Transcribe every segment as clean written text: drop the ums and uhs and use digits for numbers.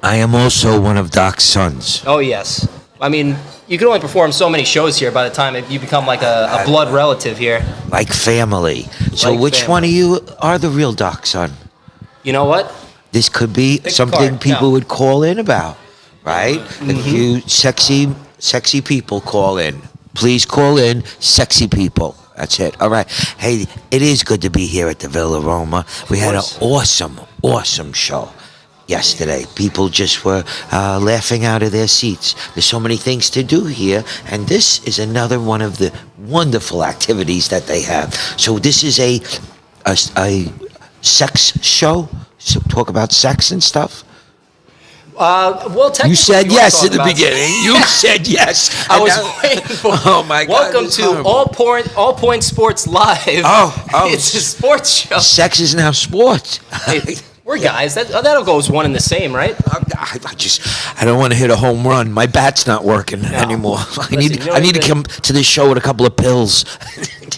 I am also one of Doc's sons. Oh, yes. I mean, you can only perform so many shows here by the time you become like a blood relative here. Like family. So Like which family. one of you are the real Doc's son? You know what? This could be Pick a something card. people No. would call in about, right? If you sexy people call in, please call in, sexy people. That's it. All right. Hey, it is good to be here at the Villa Roma. We had an awesome show yesterday. People just were laughing out of their seats. There's so many things to do here, and this is another one of the wonderful activities that they have. So this is a sex show. So talk about sex and stuff. Well, technically, You said were yes talking in the about- beginning. You said yes. I was And now- waiting for. Oh my God! Welcome it's to horrible. All Point Sports Live. Oh. It's a sports show. Sex is now sports. Hey, we're guys. That'll go as one and the same, right? I don't want to hit a home run. My bat's not working anymore. I need to come to this show with a couple of pills.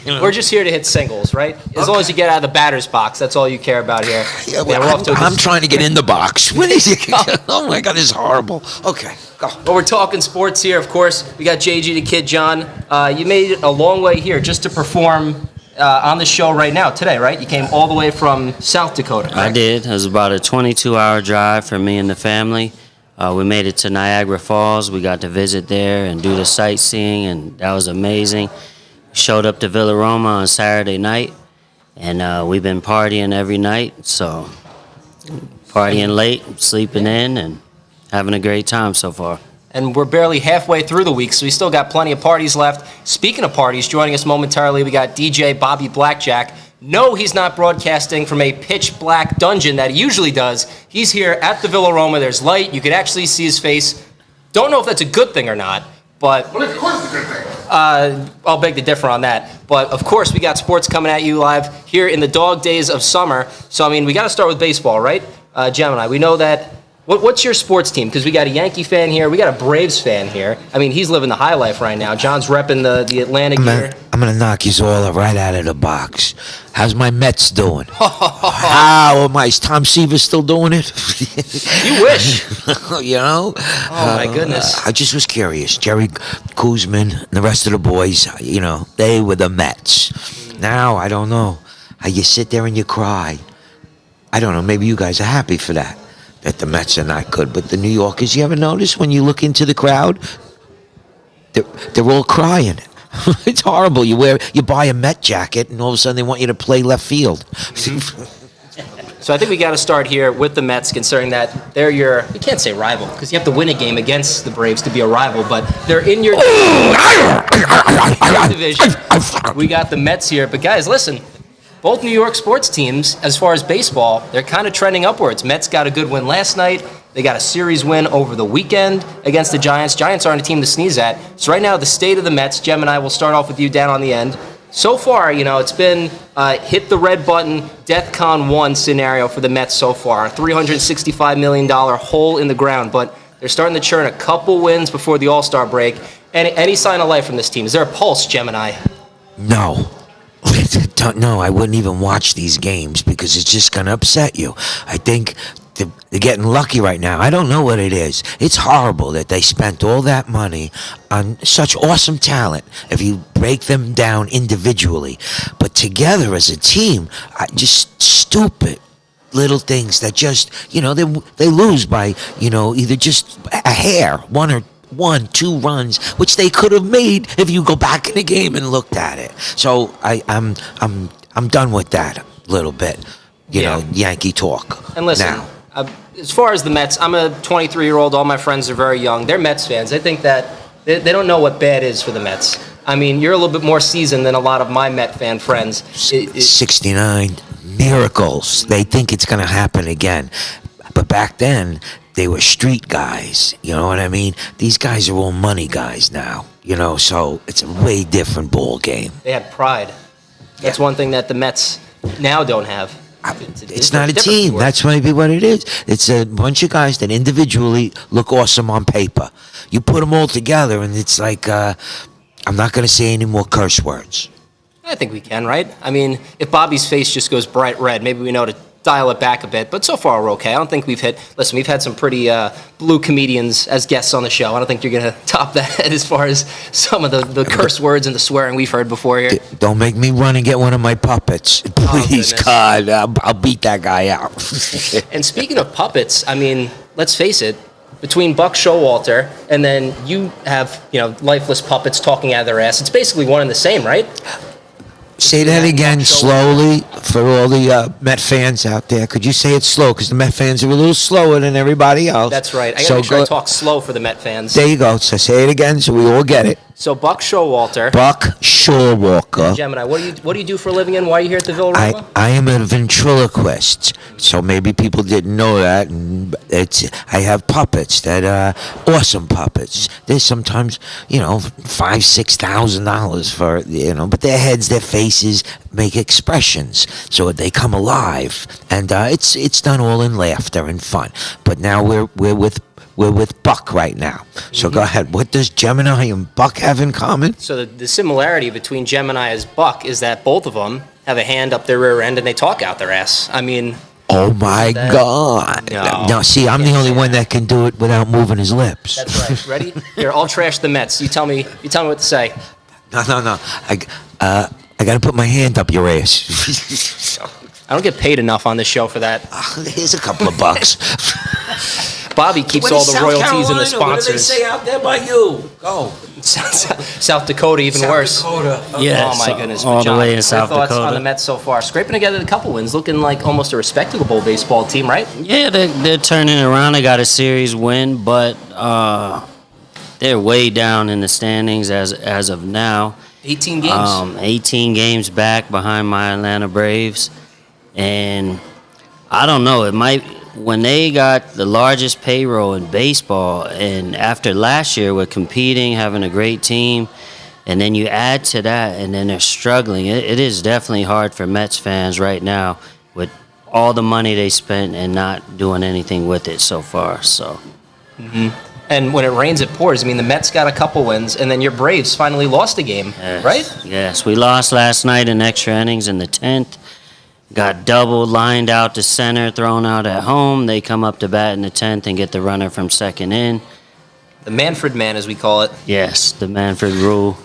You know? We're just here to hit singles, right? As long as you get out of the batter's box, that's all you care about here. Yeah, we're off to a I'm good trying to get in the box. What is it? Oh my God, this is horrible. Okay, go. Well, we're talking sports here, of course. We got JG the Kid John. You made it a long way here just to perform on the show right now, today, right? You came all the way from South Dakota. I did. It was about a 22-hour drive for me and the family. We made it to Niagara Falls. We got to visit there and do the sightseeing, and that was amazing. Showed up to Villa Roma on Saturday night, and we've been partying every night. So partying late, sleeping in, and having a great time so far. And we're barely halfway through the week, so we still got plenty of parties left. Speaking of parties, joining us momentarily, we got DJ Bobby Blackjack. No, he's not broadcasting from a pitch black dungeon that he usually does. He's here at the Villa Roma. There's light. You could actually see his face. Don't know if that's a good thing or not, but Well, of course it's a good thing. I'll beg to differ on that. But, of course, we got sports coming at you live here in the dog days of summer. So, I mean, we got to start with baseball, right? Gemini, we know that. What's your sports team? Because we got a Yankee fan here. We got a Braves fan here. I mean, he's living the high life right now. John's repping the Atlanta gear. I'm gonna knock you all right out of the box. How's my Mets doing? How am I? Is Tom Seaver still doing it? You wish. You know? Oh, my goodness. I just was curious. Jerry Kuzman and the rest of the boys, you know, they were the Mets. Now, I don't know. How you sit there and you cry. I don't know. Maybe you guys are happy for that the Mets are not good. But the New Yorkers, you ever notice when you look into the crowd, they're all crying. It's horrible. You buy a Met jacket, and all of a sudden they want you to play left field. So I think we got to start here with the Mets, considering that they're you can't say rival, because you have to win a game against the Braves to be a rival, but they're in your division. We got the Mets here. But guys, listen, both New York sports teams, as far as baseball, they're kind of trending upwards. Mets got a good win last night. They got a series win over the weekend against the Giants. Giants aren't a team to sneeze at. So right now, the state of the Mets, Gemini, we'll start off with you down on the end. So far, you know, it's been hit the red button, DEFCON 1 scenario for the Mets so far. A $365 million hole in the ground, but they're starting to churn a couple wins before the All-Star break. Any sign of life from this team? Is there a pulse, Gemini? No. No, I wouldn't even watch these games because it's just going to upset you. I think they're getting lucky right now. I don't know what it is. It's horrible that they spent all that money on such awesome talent if you break them down individually. But together as a team, just stupid little things that just, you know, they lose by, you know, either just a hair, two runs, which they could have made if you go back in the game and looked at it. So I'm done with that little bit, you know, Yankee talk. And listen, now, as far as the Mets, I'm a 23-year-old. All my friends are very young. They're Mets fans. They think that they don't know what bad is for the Mets. I mean, you're a little bit more seasoned than a lot of my Met fan friends. 69 miracles. They think it's going to happen again. But back then, they were street guys. You know what I mean? These guys are all money guys now. You know, so it's a way different ball game. They had pride. That's one thing that the Mets now don't have. It's not a team. That's maybe what it is. It's a bunch of guys that individually look awesome on paper. You put them all together, and it's like, I'm not going to say any more curse words. I think we can, right? I mean, if Bobby's face just goes bright red, maybe we know to dial it back a bit, but so far we're okay. I don't think we've hit. Listen, we've had some pretty blue comedians as guests on the show. I don't think you're gonna top that as far as some of the curse words and the swearing we've heard before here. Don't make me run and get one of my puppets, please, goodness. God. I'll beat that guy out. And speaking of puppets, I mean, let's face it. Between Buck Showalter and then you have, lifeless puppets talking out of their ass. It's basically one and the same, right? Say that again slowly for all the Met fans out there. Could you say it slow? Because the Met fans are a little slower than everybody else. That's right. I gotta make sure I talk slow for the Met fans. There you go. So say it again so we all get it. So Buck Showalter. Buck Showalter. Gemini, what do you do for a living and why are you here at the Villa Roma? I am a ventriloquist, so maybe people didn't know that. And I have puppets that are awesome puppets. They're sometimes $5,000-$6,000 for but their heads, their faces make expressions, so they come alive, and it's done all in laughter and fun. But now we're with Buck right now. So go ahead. What does Gemini and Buck have in common? So the similarity between Gemini and Buck is that both of them have a hand up their rear end and they talk out their ass. I mean... Oh, my God. No, see, I'm the only one that can do it without moving his lips. That's right. Ready? Here, I'll trash the Mets. You tell me what to say. No. I got to put my hand up your ass. I don't get paid enough on this show for that. Here's a couple of bucks. Bobby keeps all the royalties and the sponsors. What do they say out there by you? Go. South Dakota, even worse. Yeah, oh, my goodness. all John, the way in South thoughts Dakota. on the Mets so far? Scraping together a couple wins, looking like almost a respectable baseball team, right? Yeah, they're turning around. They got a series win, but they're way down in the standings as of now. 18 games. 18 games back behind my Atlanta Braves. And I don't know, it might... When they got the largest payroll in baseball, and after last year with competing, having a great team, and then you add to that, and then they're struggling, it is definitely hard for Mets fans right now with all the money they spent and not doing anything with it so far. So. Mm-hmm. And when it rains, it pours. I mean, the Mets got a couple wins, and then your Braves finally lost a game, Yes. right? Yes, we lost last night in extra innings in the 10th. Got doubled, lined out to center, thrown out at home. They come up to bat in the 10th and get the runner from second in. The Manfred man, as we call it. Yes, the Manfred rule.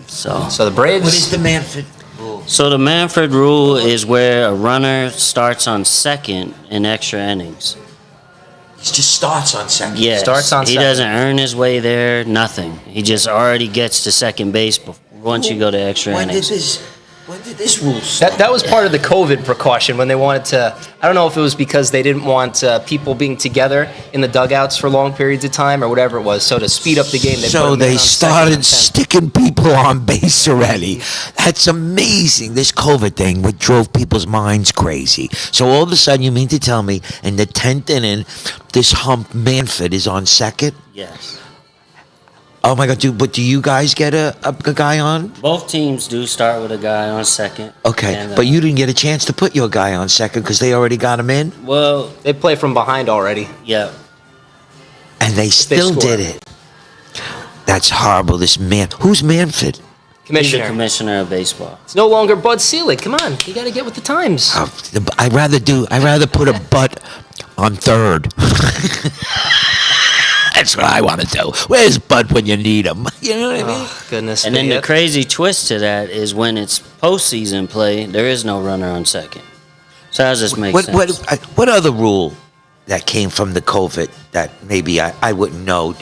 So the Braves. What is the Manfred rule? So the Manfred rule is where a runner starts on second in extra innings. He just starts on second. Yes, Starts on he second. doesn't earn his way there, nothing. He just already gets to second base once you go to extra innings. When did this rule start? That was part of the COVID precaution when they wanted to. I don't know if it was because they didn't want people being together in the dugouts for long periods of time or whatever it was. So to speed up the game, they put So a man they on second started and 10th. sticking people on base already. That's amazing. This COVID thing what drove people's minds crazy. So all of a sudden, you mean to tell me in the 10th inning, this hump Manfred is on second? Yes. Oh my God! Do you guys get a guy on? Both teams do start with a guy on second. Okay, And, but you didn't get a chance to put your guy on second because they already got him in, Well, They play from behind already. yeah. and they still score. did it. That's horrible. This man, who's Manfred? He's the Commissioner. commissioner of baseball. It's no longer Bud Selig. Come on, you got to get with the times. I'd rather put a butt on third. That's what I want to do. Where's Bud when you need him? You know what I mean? Oh, goodness. And then the crazy twist to that is when it's postseason play, there is no runner on second. So how does this make sense? What other rule that came from the COVID that maybe I wouldn't know?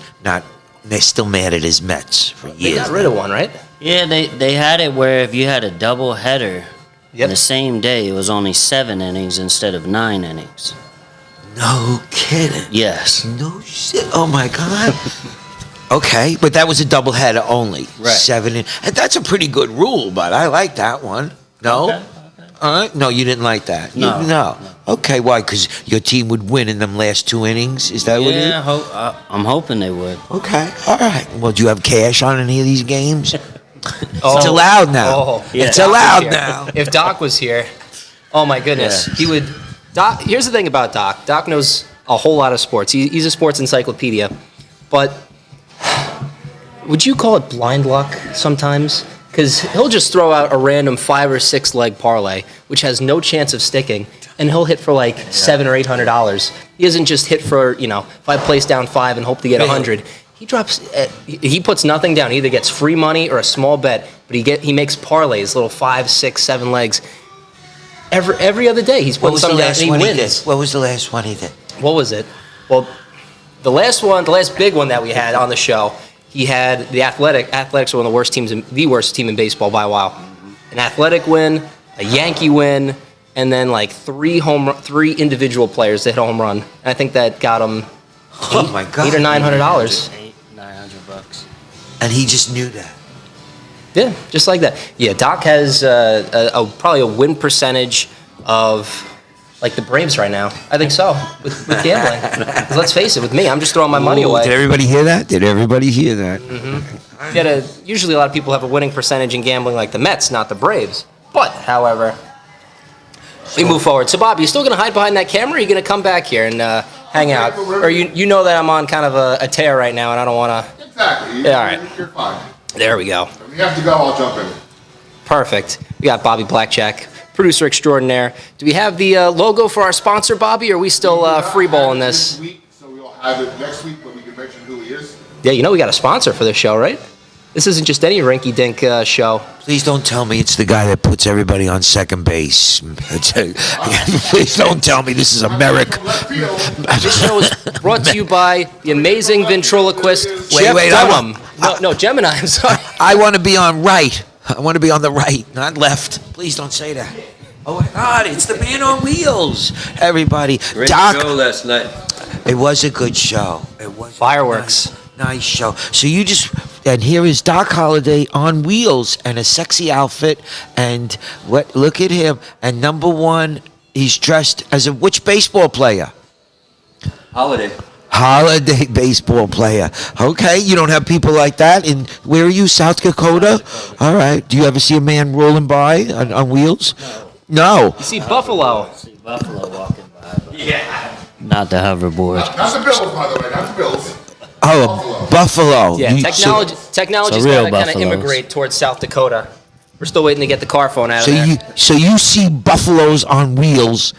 They're still mad at his Mets for they years. got rid of one, right? Yeah, they had it where if you had a double header in the same day, it was only 7 innings instead of 9 innings. No kidding. Yes. No shit. Oh my God. Okay, but that was a doubleheader only. Right. 7 and that's a pretty good rule, but I like that one. No. Okay. All right. No, you didn't like that. No. No. Okay. Why? Because your team would win in them last 2 innings. Is that what it is? Yeah, I'm hoping they would. Okay. All right. Well, do you have cash on any of these games? Oh. It's allowed now. Oh, yeah. It's Doc was allowed here. now. If Doc was here, oh my goodness, Yeah. he would. Doc. Here's the thing about Doc. Doc knows a whole lot of sports. He's a sports encyclopedia. But would you call it blind luck sometimes? Because he'll just throw out a random 5 or 6 leg parlay, which has no chance of sticking, and he'll hit for like $700 or $800. He doesn't just hit for, if I place down 5 and hope to get 100. He drops, he puts nothing down. He either gets free money or a small bet, but he makes parlays, little 5, 6, 7 legs. Every other day, he's putting something down and he wins. What was the last one he did? What was it? Well, the last big one that we had on the show, he had the Athletics are one of the worst teams, the worst team in baseball by a while. An Athletic win, a Yankee win, and then like 3 individual players that hit a home run. And I think that got him $800 or $900. $900. And he just knew that. Yeah, just like that. Yeah, Doc has probably a win percentage of like the Braves right now. I think so, with gambling. 'Cause let's face it, with me, I'm just throwing my money away. Did everybody hear that? Mm-hmm. Usually a lot of people have a winning percentage in gambling like the Mets, not the Braves. But, however, we move forward. So, Bob, you still going to hide behind that camera, or are you going to come back here and hang out? Or you know that I'm on kind of a tear right now, and I don't want to... Exactly. Yeah, all right. You're fine. There we go. If you have to go, I'll jump in. Perfect. We got Bobby Blackjack, producer extraordinaire. Do we have the logo for our sponsor, Bobby, or are we still freeballing this? Week, so we'll have it next week, but we can mention who he is. Yeah, we got a sponsor for this show, right? This isn't just any rinky-dink show. Please don't tell me it's the guy that puts everybody on second base. Please don't tell me this is America. This show is brought to you by the amazing ventriloquist Jeff Wait, Dunham. No, Gemini, I'm sorry. I want to be on right. I want to be on the right, not left. Please don't say that. Oh my God, it's the Man on Wheels, everybody. Great Doc, show last night. it was a good show. It was Fireworks. Nice show. So and here is Doc Holliday on wheels and a sexy outfit, and look at him. And number one, he's dressed as which baseball player? Holiday baseball player. Okay, you don't have people like that where are you, South Dakota? All right. Do you ever see a man rolling by on wheels? No. You see Buffalo. Buffalo walking by. Yeah. Not the hoverboard. Not the Bills, by the way. Not the Bills. Oh, Buffalo. Yeah, technology's real got to kind of buffaloes. immigrate towards South Dakota. We're still waiting to get the car phone out of So there. you see buffaloes on wheels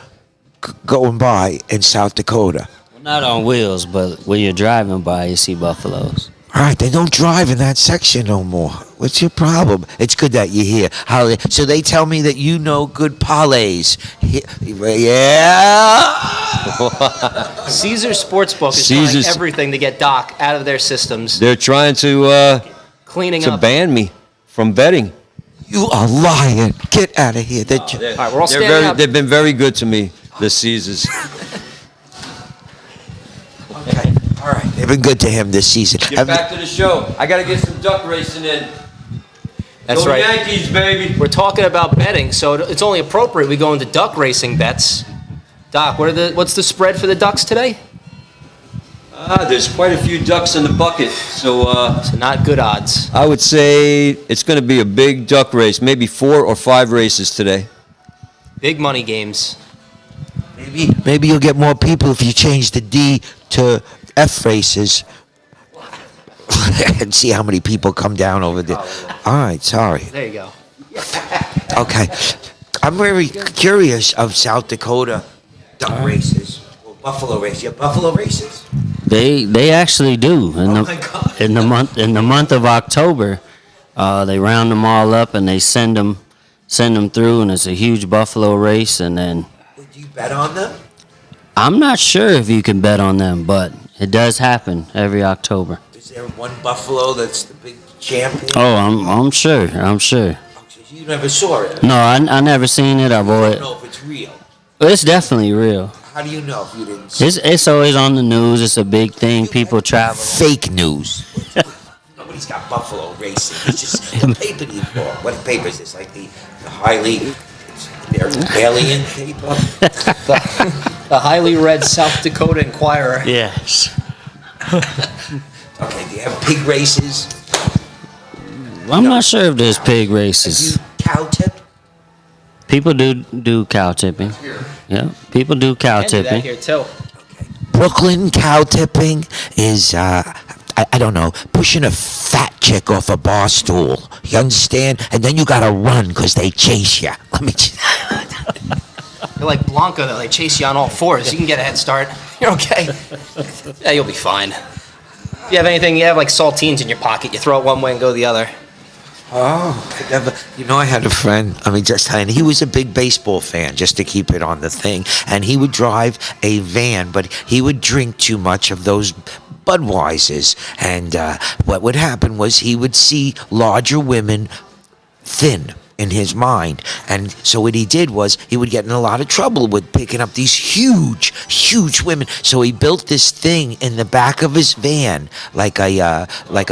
going by in South Dakota. Well, not on wheels, but when you're driving by, you see buffaloes. All right, they don't drive in that section no more. What's your problem? It's good that you're here. So they tell me that you know good parlays. Yeah. Caesars Sportsbook is trying everything to get Doc out of their systems. They're trying to Cleaning up. ban me from betting. You are lying. Get out of here. All right, we're all standing up. They've been very good to me, the Caesars. Okay. All right. They've been good to him this season. Get back to the show. I got to get some duck racing in. That's Go right. Yankees, baby. We're talking about betting, so it's only appropriate we go into duck racing bets. Doc, what's the spread for the Ducks today? There's quite a few ducks in the bucket, so So not good odds. I would say it's going to be a big duck race, maybe 4 or 5 races today. Big money games. Maybe you'll get more people if you change the D to F races. And see how many people come down over there. All right, sorry. There you go. Okay. I'm very curious of South Dakota duck races. Well, buffalo races. You have buffalo races? They actually do. my God. In the month of October, they round them all up and they send them through, and it's a huge buffalo race. And then Do you bet on them? I'm not sure if you can bet on them, but it does happen every October. Is there one buffalo that's the big champion? Oh, I'm sure. Oh, so you never saw it? No, I never seen it. I've I always. don't know if it's real. It's definitely real. How do you know if you didn't see It's always on the news. It's a big thing. People travel. Fake news. Nobody's got buffalo racing. It's just the paper you bought. What paper is this? Like the highly alien paper? The highly read South Dakota Inquirer. Yes. Okay, do you have pig races? I'm not sure if there's pig Have races. you cow tipped? People do cow tipping. Yeah, people do cow Can do that tipping. here too. Brooklyn cow tipping is, I I don't know, pushing a fat chick off a bar stool. You understand? And then you gotta run because they chase you. Let me. You're like Blanca, though. They chase you on all fours. You can get a head start. You're okay. Yeah, you'll be fine. If you have anything, you have like saltines in your pocket. You throw it one way and go the other. Oh, I never. You know, I had a friend. I mean, and he was a big baseball fan. Just to keep it on the thing, and he would drive a van, but he would drink too much of those Budweisers, and what would happen was he would see larger women thin in his mind, and so what he did was he would get in a lot of trouble with picking up these huge women. So he built this thing in the back of his van, like a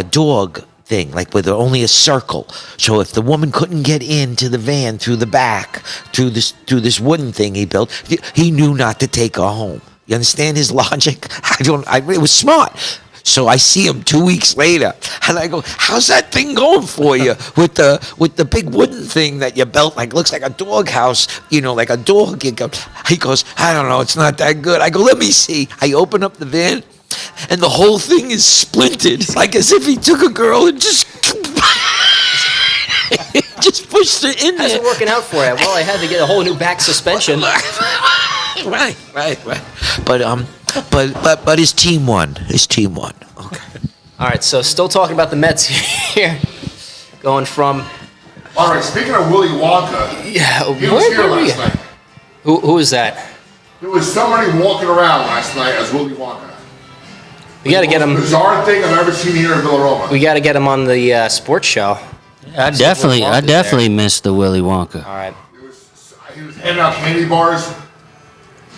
dog thing, like with only a circle. So if the woman couldn't get into the van through the back, through this wooden thing he built, he knew not to take her home. You understand his logic? It was smart. So I see him 2 weeks later, and I go, "How's that thing going for you with the big wooden thing that you built? Like looks like a doghouse, like a dog." He goes, "I don't know, it's not that good." I go, "Let me see." I open up the van, and the whole thing is splintered, like as if he took a girl and just just pushed her in How's there. it working out for you? Well, I had to get a whole new back suspension. Right. But his team won. Okay. All right, so still talking about the Mets here. Going from, All right, speaking of Willy Wonka, yeah, he was here last night. Who is that? There was somebody walking around last night as Willy Wonka. We got to get The him. most bizarre thing I've ever seen here in Villa Roma. We got to get him on the sports show. I definitely missed the Willy Wonka. All right. He was handing out candy bars.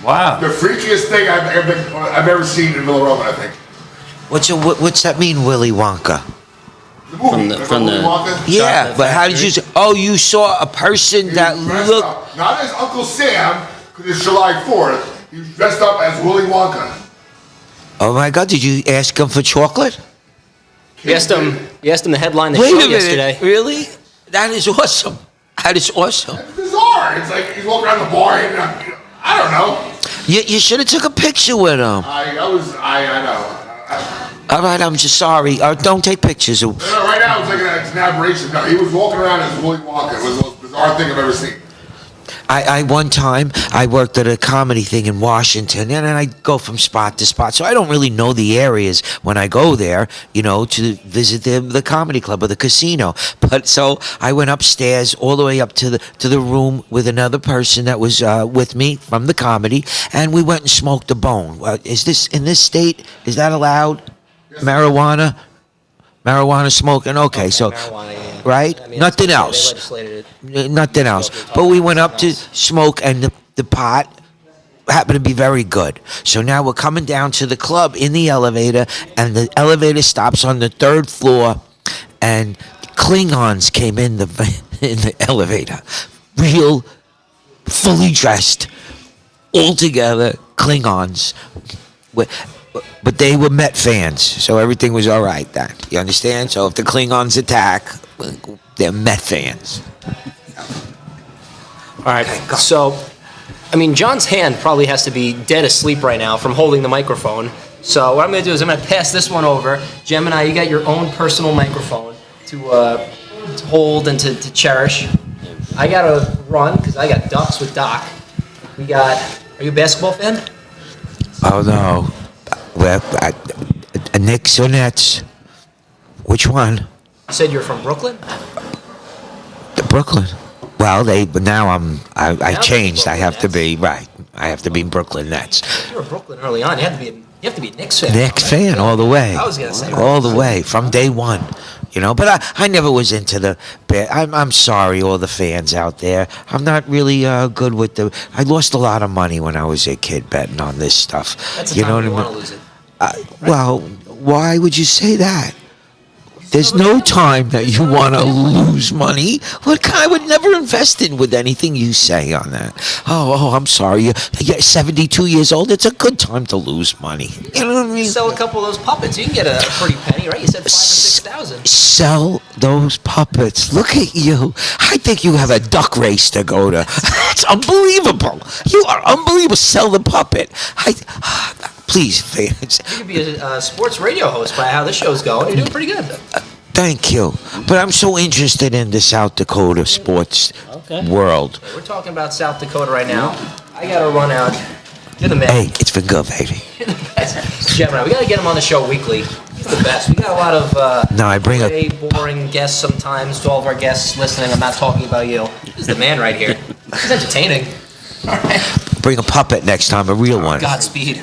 Wow. The freakiest thing I've ever seen in Villa Roma, I think. What's that mean, Willy Wonka? The movie. From the- Remember from Willy the- Wonka? Yeah, Chocolate but how did you? Oh, you saw a person He that was dressed looked. up, not as Uncle Sam, because it's July 4th. He was dressed up as Willy Wonka. Oh my God! Did you ask him for chocolate? You asked him the headline the Wait show a minute! yesterday. Really? That is awesome. That is awesome. It's bizarre. It's like he's walking around the bar and I don't know. You should have took a picture with him. I know. All right, I'm just sorry. Don't take pictures. No, right now it's an aberration. No, he was walking around as Willy Wonka. It was the most bizarre thing I've ever seen. I one time I worked at a comedy thing in Washington, and I go from spot to spot, so I don't really know the areas when I go there, to visit the comedy club or the casino. But so I went upstairs all the way up to the room with another person that was with me from the comedy, and we went and smoked a bone. Is this in this state? Is that allowed? Yes. Marijuana smoking. Okay, so. Marijuana, yeah. Right? I mean, Nothing they else. legislated it. Nothing else. But we went up to smoke, and the pot happened to be very good. So now we're coming down to the club in the elevator, and the elevator stops on the 3rd floor, and Klingons came in the elevator, real, fully dressed, all together Klingons. But they were Met fans, so everything was all right then. You understand? So if the Klingons attack, they're Met fans. All right. So, I mean, John's hand probably has to be dead asleep right now from holding the microphone. So what I'm going to do is I'm going to pass this one over. Gemini, you got your own personal microphone to hold and to cherish. I got to run because I got Ducks with Doc. Are you a basketball fan? Oh no. Well, Knicks or Nets? Which one? You said you're from Brooklyn? The Brooklyn. Well, but now I Now changed. I Brooklyn have to Nets. be right. I have to be Brooklyn Nets. You were Brooklyn early on. You have to be a Knicks fan. Knicks right? fan all the way. I was gonna say all the way from day one. But I never was into the. I'm sorry, all the fans out there. I'm not really good with I lost a lot of money when I was a kid betting on this stuff. That's the time you want to lose it. Well, why would you say that? There's no time that you want to lose money. I would never invest in with anything you say on that. Oh, I'm sorry. You're 72 years old. It's a good time to lose money. You know what I mean? Sell a couple of those puppets. You can get a pretty penny, right? You said 5,000 or 6,000. Sell those puppets. Look at you. I think you have a duck race to go to. It's unbelievable. You are unbelievable. Sell the puppet. Please, fans. You could be a sports radio host by how this show's going. You're doing pretty good. Thank you. But I'm so interested in the South Dakota sports world. We're talking about South Dakota right now. I got to run out. You're the man. Hey, it's been good, baby. You're the best. Gemini, we got to get him on the show weekly. He's the best. We got a lot of No, I bring way boring guests sometimes. To all of our guests listening, I'm not talking about you. He's the man right here. He's entertaining. All right. Bring a puppet next time, a real one. Godspeed.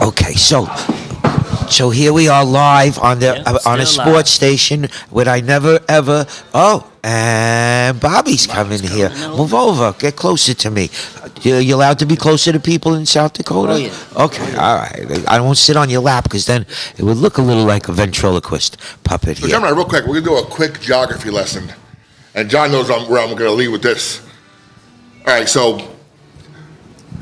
Okay, so here we are live on a still sports station where I never ever. Oh, and Bobby's coming here. Move over. Get closer to me. You allowed to be closer to people in South Dakota? Oh, yeah. Okay, all right. I won't sit on your lap because then it would look a little like a ventriloquist puppet So, here. Gemini, real quick, we're gonna do a quick geography lesson, and John knows where I'm gonna lead with this. All right, so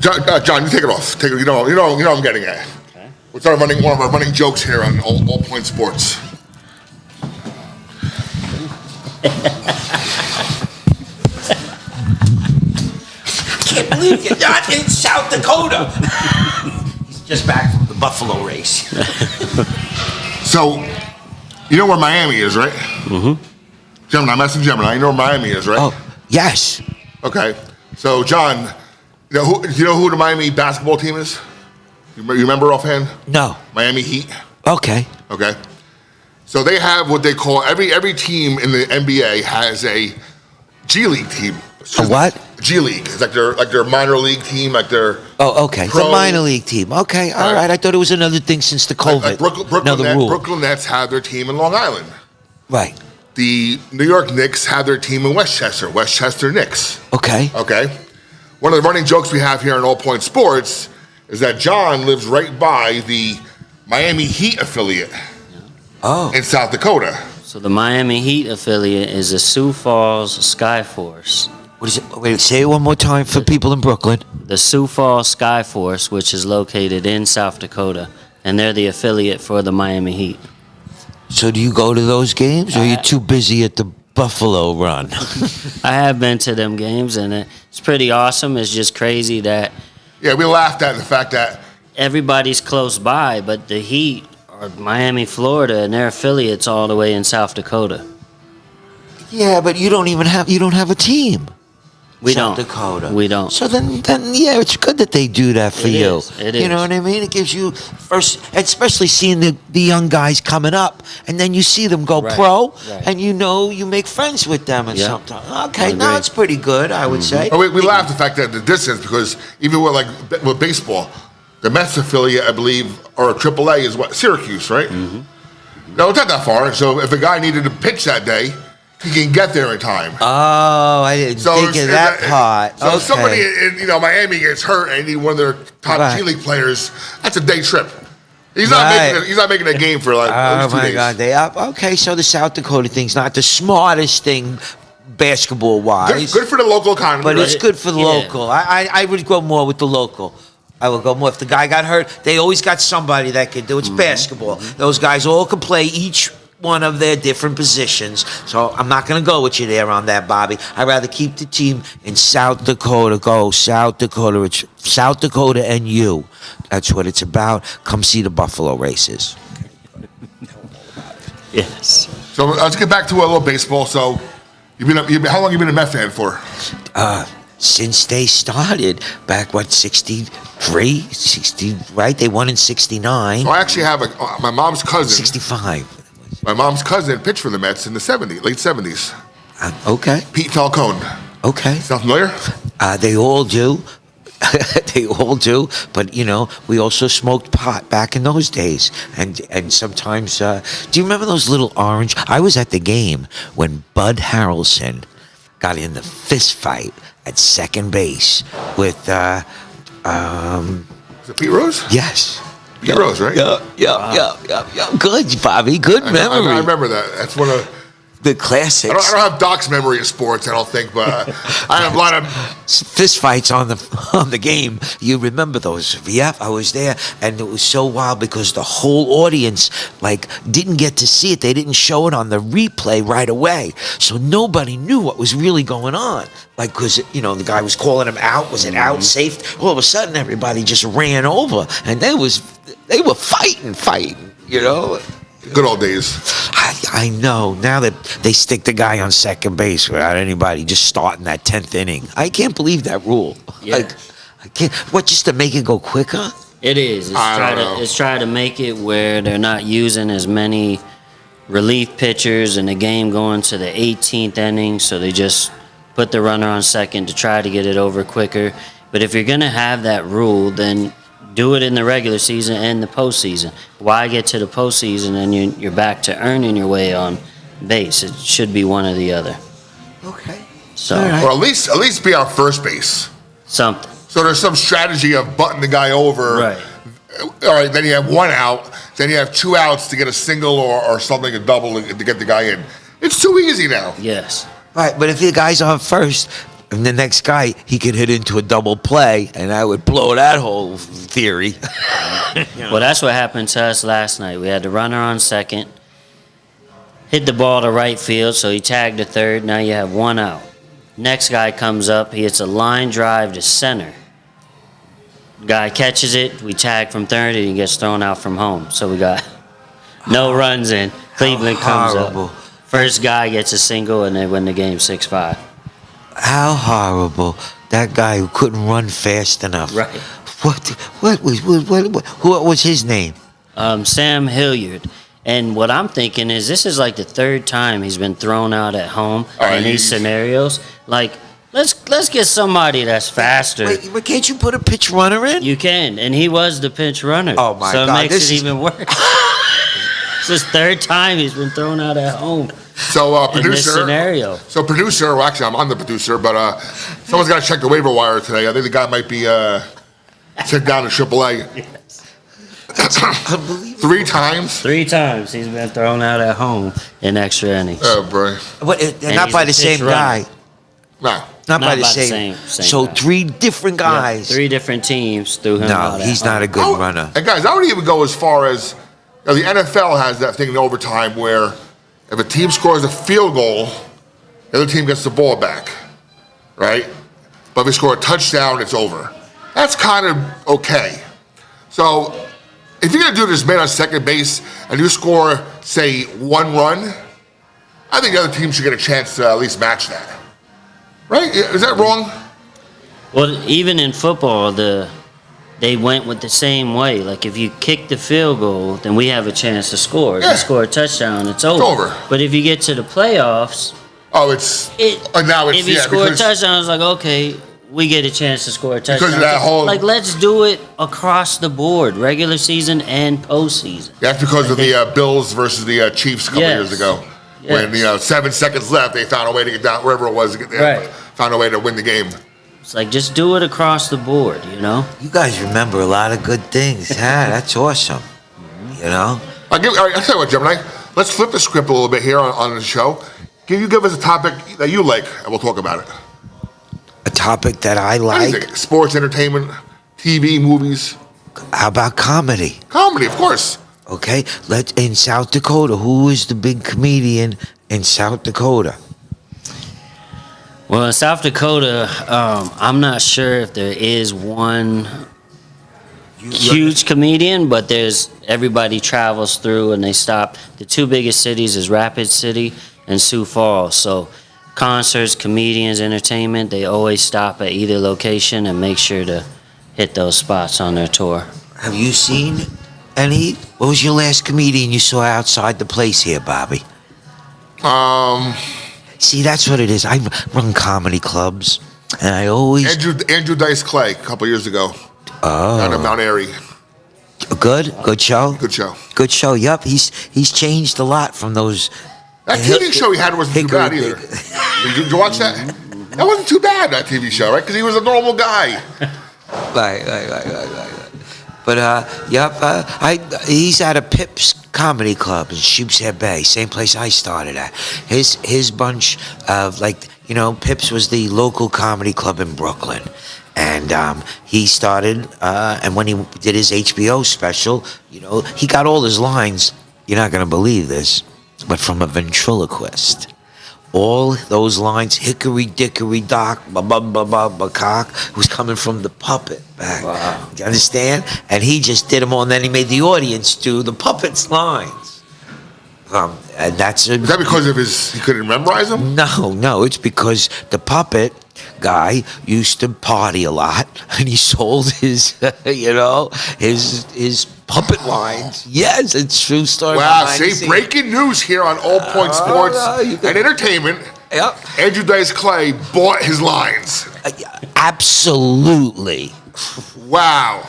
John, you take it off. Take it. You know I'm getting at. Okay. We're starting running one of our running jokes here on All Point Sports. Can't believe you're not in South Dakota. He's just back from the buffalo race. So, you know where Miami is, right? Mm-hmm. Gemini, I'm asking Gemini. You know where Miami is, right? Oh, yes. Okay. So, John, do you know who the Miami basketball team is? You remember offhand? No. Miami Heat. Okay. Okay. So they have what they call every team in the NBA has a G League team. A what? G League. It's like their minor league team, like their Oh, okay. pro- The minor league team. Okay, all right. I thought it was another thing since the COVID. like Another rule. Brooklyn Nets have their team in Long Island. Right. The New York Knicks have their team in Westchester Knicks. Okay. Okay. One of the running jokes we have here on All Point Sports is that John lives right by the Miami Heat affiliate Oh. in South Dakota. So the Miami Heat affiliate is the Sioux Falls Skyforce. What is it? Wait, say it one more time for people in Brooklyn. The Sioux Falls Skyforce, which is located in South Dakota, and they're the affiliate for the Miami Heat. So do you go to those games, or are you too busy at the Buffalo run? I have been to them games, and it's pretty awesome. It's just crazy that Yeah, we laughed at the fact that everybody's close by, but the Heat are Miami, Florida, and their affiliates all the way in South Dakota. Yeah, but you don't have a team. We South don't. Dakota. We don't. So then yeah, it's good that they do that for It you. is. It You know is. what I mean? It gives you first, especially seeing the young guys coming up, and then you see them go Right. pro, Right. and you make friends with them, and Yeah. sometimes I okay, now agree. it's pretty good, I would say. Oh, we laughed at the fact that the distance, because even with baseball, the Mets affiliate, I believe, or AAA is what? Syracuse, right? Mm-hmm. No, it's not that far. So if a guy needed to pitch that day, he can get there in time. Oh, I didn't think of that part. So if somebody in Miami gets hurt and need one of their top Right. G League players, that's a day trip. He's Right. not making a game for like at Oh least 2 my days. God! Okay, so the South Dakota thing's not the smartest thing, basketball wise, Good for the local economy, but right? it's good for the Yeah. local. I would go more with the local. I would go more if the guy got hurt. They always got somebody that could do. It's basketball. Those guys all can play each one of their different positions. So I'm not going to go with you there on that, Bobby. I'd rather keep the team in South Dakota. Go South Dakota. It's South Dakota and you. That's what it's about. Come see the Buffalo races. Yes. So let's get back to a little baseball. So how long you been a Met fan for? Since they started back, 63, 60, right? They won in 69, So I actually have my mom's cousin. 65. My mom's cousin pitched for the Mets in the late 70s. Okay, Pete Falcone. okay. Sound familiar? They all do. They all do. But, we also smoked pot back in those days. And sometimes, do you remember those little orange? I was at the game when Bud Harrelson got in the fist fight at second base with, Is it Pete Rose? yes. Pete Rose, right? Yeah. Good, Bobby. Good memory. I remember that. That's one of The classics. I don't have Doc's memory of sports, I don't think, but I have a lot of. Fist fights on the game. You remember those? Yeah, I was there, and it was so wild because the whole audience didn't get to see it. They didn't show it on the replay right away, so nobody knew what was really going on. Because the guy was calling him out. Was it out? Safe? All of a sudden, everybody just ran over, and they were fighting. Good old days. I know. Now that they stick the guy on second base without anybody just starting that 10th inning. I can't believe that rule. Yeah. I can't. What, just to make it go quicker? It is. It's try to make it where they're not using as many relief pitchers and the game going to the 18th inning, so they just put the runner on second to try to get it over quicker. But if you're going to have that rule, then do it in the regular season and the postseason. Why get to the postseason and you're back to earning your way on base? It should be one or the other. Okay. So, All right. Or at least be our first base. something. So there's some strategy of butting the guy over. Right. All right, then you have one out. Then you have 2 outs to get a single or something, a double to get the guy in. It's too easy now. Yes. Right, but if the guy's on first, and the next guy, he could hit into a double play, and I would blow that whole theory. Well, that's what happened to us last night. We had the runner on second, hit the ball to right field, so he tagged to third. Now you have 1 out. Next guy comes up, he hits a line drive to center. Guy catches it, we tag from third, and he gets thrown out from home. So we got no runs in. Cleveland comes horrible. up. First guy gets a single, and they win the game 6-5. How horrible. That guy who couldn't run fast enough. Right. What was his name? Sam Hilliard. And what I'm thinking is this is like the third time he's been thrown out at home in these scenarios. Like, let's get somebody that's faster. Wait, but can't you put a pitch runner in? You can, and he was the pinch runner. Oh, my so God, it makes this it is- even worse. It's his third time he's been thrown out at home So in this producer. scenario. So producer. Well, actually, I'm the producer, but someone's got to check the waiver wire today. I think the guy might be sent down to AAA. Unbelievable. 3 times. 3 times he's been thrown out at home in extra innings. Oh, boy. And not he's by a the same pitch runner. guy. No. Not by the same. So guy. 3 different Yeah, guys. 3 different teams threw him out No, at he's home. not a good runner. And guys, I would even go as far as the NFL has that thing in overtime where if a team scores a field goal, the other team gets the ball back, right? But if they score a touchdown, it's over. That's kind of okay. So if you're going to do this man on second base and you score, say, 1 run, I think the other team should get a chance to at least match that. Right? Is that wrong? Well, even in football, they went with the same way. Like, if you kick the field goal, then we have a chance to score. If Yeah. you score a touchdown, it's over. over. But if you get to the playoffs, Oh, now it's if you yeah, score a because- touchdown, it's like, okay, we get a chance to score a touchdown. of that whole- Like, let's do it across the board, regular season and postseason. That's because of the Bills versus the Chiefs a couple Yes. years ago. When 7 seconds left, they found a way to get down wherever it was to get there. Right. Found a way to win the game. It's like, just do it across the board, you know? You guys remember a lot of good things. That's awesome. You know? All right, I'll tell you what, Gemini. Let's flip the script a little bit here on the show. Can you give us a topic that you like, and we'll talk about it? A topic that I like. Anything. Sports, entertainment, TV, movies. How about comedy? Comedy, of course. Okay, in South Dakota, who is the big comedian in South Dakota? Well, in South Dakota, I'm not sure if there is one huge comedian, but everybody travels through and they stop. The 2 biggest cities is Rapid City and Sioux Falls. So concerts, comedians, entertainment, they always stop at either location and make sure to hit those spots on their tour. Have you seen any? What was your last comedian you saw outside the place here, Bobby? See, that's what it is. I run comedy clubs, and I always Andrew Dice Clay, a couple years ago. Down in Mount Airy. good show. Good show. Good show. Yup, he's changed a lot from those. That TV show he had wasn't too bad either. Did you watch that? That wasn't too bad, that TV show, right? Because he was a normal guy. Right. But yup, he's out of Pips comedy club in Sheepshead Bay, same place I started at. His bunch of, like, Pips was the local comedy club in Brooklyn. And he started, and when he did his HBO special, he got all his lines, you're not going to believe this, but from a ventriloquist. All those lines, hickory dickory dock, ba ba ba ba ba cock, was coming from the puppet back. Wow. Do you understand? And he just did them all, and then he made the audience do the puppet's lines. And that's Is that because of he couldn't memorize them? No, it's because the puppet guy used to party a lot, and he sold his, his puppet lines. Yes, it's true story. Wow, behind the see, scenes. breaking news here on All Point Sports and Entertainment. Yep. Andrew Dice Clay bought his lines. Absolutely. Wow.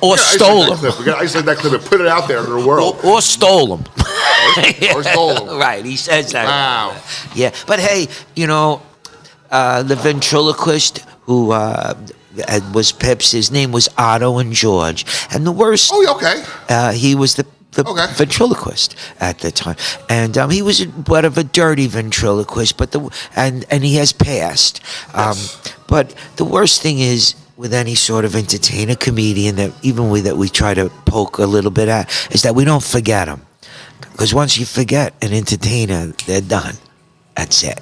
Or stole them. We got to isolate that clip and put it out there in the world. Or stole them. Or stole them. Right, he says that. Wow. Yeah, but hey, the ventriloquist who was Pips, his name was Otto and George. And the worst, Oh, okay. he was the Okay. ventriloquist at the time. And he was a bit of a dirty ventriloquist, but and he has passed. Yes. But the worst thing is, with any sort of entertainer, comedian, that we try to poke a little bit at, is that we don't forget them. Because once you forget an entertainer, they're done. That's it.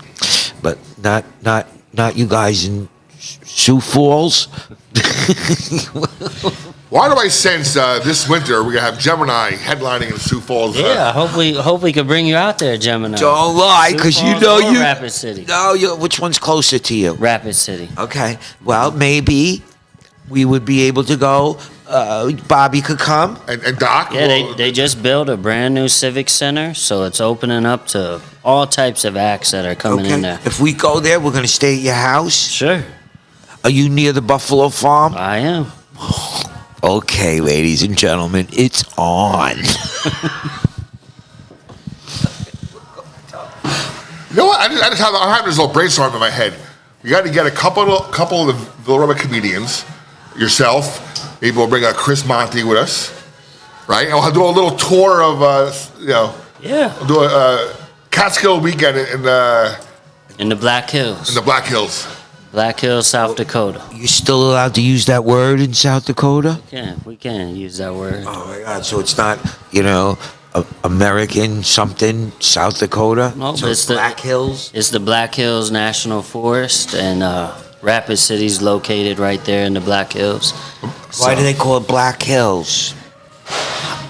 But not you guys in Sioux Falls. Why do I sense this winter we're going to have Gemini headlining in Sioux Falls? Yeah, hope we could bring you out there, Gemini. Don't lie, Sioux because you Falls know or you. Rapid City. No, which one's closer to you? Rapid City. Okay. Well, maybe we would be able to go. Bobby could come. And Doc? Yeah, they just built a brand new civic center, so it's opening up to all types of acts that are coming in there. If we go there, we're going to stay at your house. Sure, Are you near the Buffalo Farm? I am. Okay, ladies and gentlemen, it's on. You know what? I'm having this little brainstorm in my head. We got to get a couple of the Villaroma comedians, yourself. Maybe we'll bring Chris Monty with us, right? And we'll do a little tour of, Yeah, we'll do a Catskill weekend in in the Black Hills. the Black Hills. Black Hills, South Dakota. You still allowed to use that word in South Dakota? We can use that word. Oh my God! So it's not, American something, South Dakota? No, So it's the- Black Hills? It's the Black Hills National Forest, and Rapid City's located right there in the Black Hills. Why do they call it Black Hills?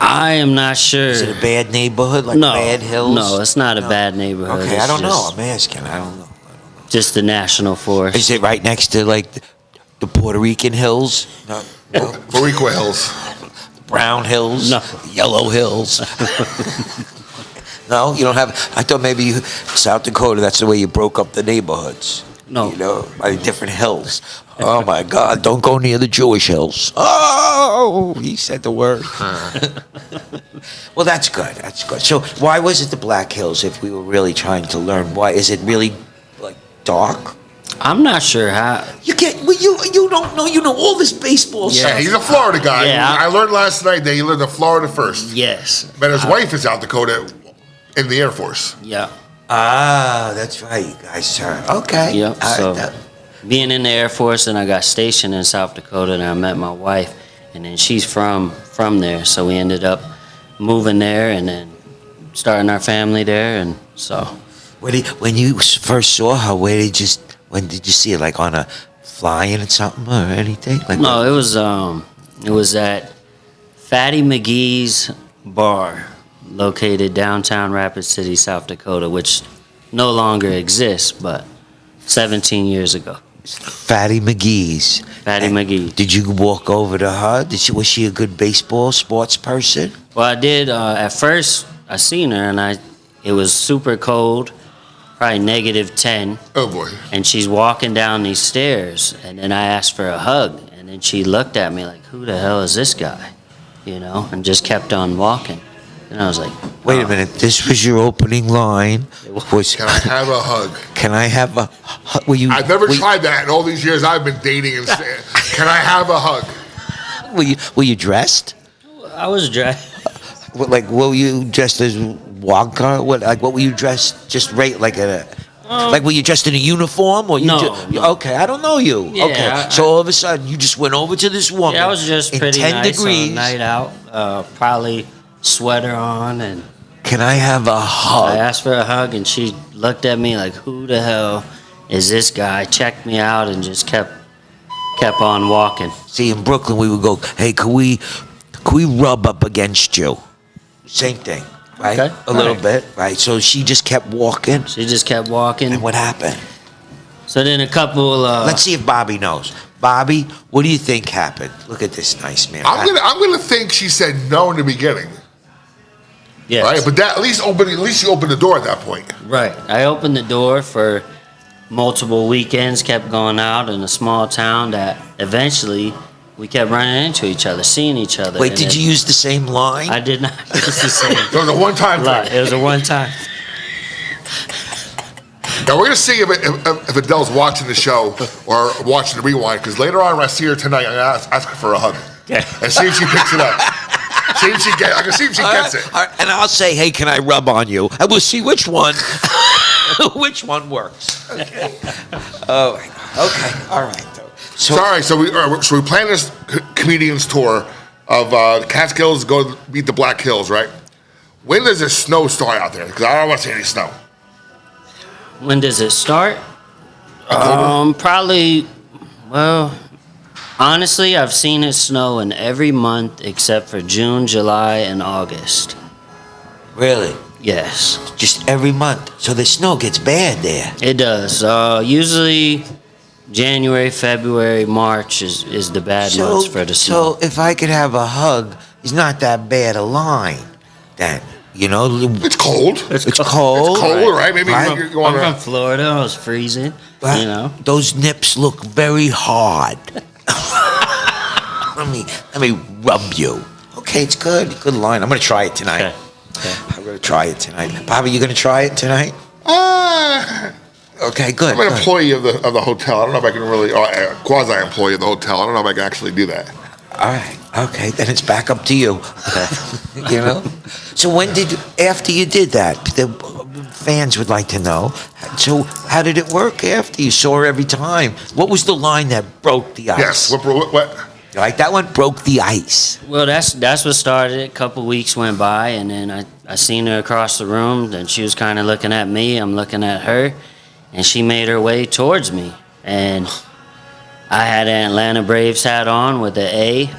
I am not sure. Is it a bad neighborhood, like No, Bad Hills? no, it's not a bad neighborhood. Okay, It's I don't know. just- I'm asking. I don't know. Just the National Forest. Is it right next to, like, the Puerto Rican hills? No. Boriqua Hills. Brown hills? No. Yellow hills? No, you don't have. I thought maybe South Dakota, that's the way you broke up the neighborhoods. No. By different hills. Oh my God, don't go near the Jewish hills. Oh, he said the word. Well, that's good. That's good. So why was it the Black Hills if we were really trying to learn? Why? Is it really, like, dark? I'm not sure how. You don't know. You know all this baseball Yeah. stuff. Yeah, he's a Florida guy. Yeah. I learned last night that he lived in Florida first. Yes. But his wife is South Dakota in the Air Force. Yeah. Ah, that's right, you guys. Okay. Yep. So being in the Air Force, and I got stationed in South Dakota, and I met my wife, and then she's from there, so we ended up moving there, and then starting our family there, and so. When you first saw her, when did you see it? Like on a flying or something or anything? Like No, it was at Fatty McGee's bar, located downtown Rapid City, South Dakota, which no longer exists, but 17 years ago. Fatty McGee's. Fatty McGee. Did you walk over to her? Was she a good sports person? Well, I did. At first, I seen her, and it was super cold, probably -10. Oh, boy. And she's walking down these stairs, and then I asked for a hug, and then she looked at me like, who the hell is this guy? And just kept on walking. And I was like, Wait a "Oh." minute. This was your opening line. Was Can I have a hug? Can I have a? Were you? I've never were, tried that in all these years I've been dating and saying, can I have a hug? Were you dressed? I was dressed. What were you dressed as Wonka? What were you dressed? Just like were you dressed in a uniform or you? No. Okay, I don't know you. Yeah, okay, so all of a sudden you just went over to this woman. Yeah, I was just in pretty 10 nice degrees. on a night out. Probably sweater on, and Can I have a I hug? asked for a hug, and she looked at me like, "Who the hell is this guy?" Checked me out, and just kept on walking. See, in Brooklyn we would go, hey, could we rub up against you? Same thing, right? Okay, A little right. bit, right? So she just kept walking. She just kept walking. And what happened? So then a couple. Let's see if Bobby knows. Bobby, what do you think happened? Look at this nice man. I'm gonna think she said no in the beginning, Yes. right? But at least you opened the door at that point. Right. I opened the door for multiple weekends, kept going out in a small town that eventually we kept running into each other, seeing each other. Wait, and did you use the same line? I did not use the same It was a one-time lie. thing. It was a one time. Now we're gonna see if Adele's watching the show or watching the rewind, because later on when I see her tonight, I'm gonna ask her for a hug Okay. and see if she picks it up. I can see if she gets it. All right, and I'll say, hey, can I rub on you? And we'll see which one, which one works. Okay. Oh, okay. All right. So, Sorry, so we planned this comedians tour of the Catskills go meet the Black Hills, right? When does the snow start out there? Because I don't want to see any snow. When does it start? October? Probably. Well, honestly, I've seen it snow in every month except for June, July, and August. really, Yes, just every month. So the snow gets bad there. it does. Usually, January, February, March is the bad months for the snow. So if I could have a hug, it's not that bad a line. Then It's cold. it's cold. It's cold, right? Maybe Right? you want I'm from to. Florida. I was freezing. But You know. those nips look very hard. let me rub you. Okay, it's good. Good line. I'm gonna try it tonight. Okay. I'm gonna try it tonight. Bobby, you gonna try it tonight? Okay, good. I'm an good. employee of the hotel. I don't know if I can really, quasi-employee of the hotel. I don't know if I can actually do that. All right. Okay, then it's back up to you. So after you did that, the fans would like to know. So how did it work after you saw her every time? What was the line that broke the ice? Yes. What? Like that one broke the ice. Well, that's what started it. A couple weeks went by, and then I seen her across the room. Then she was kind of looking at me. I'm looking at her, and she made her way towards me. And I had an Atlanta Braves hat on with an A,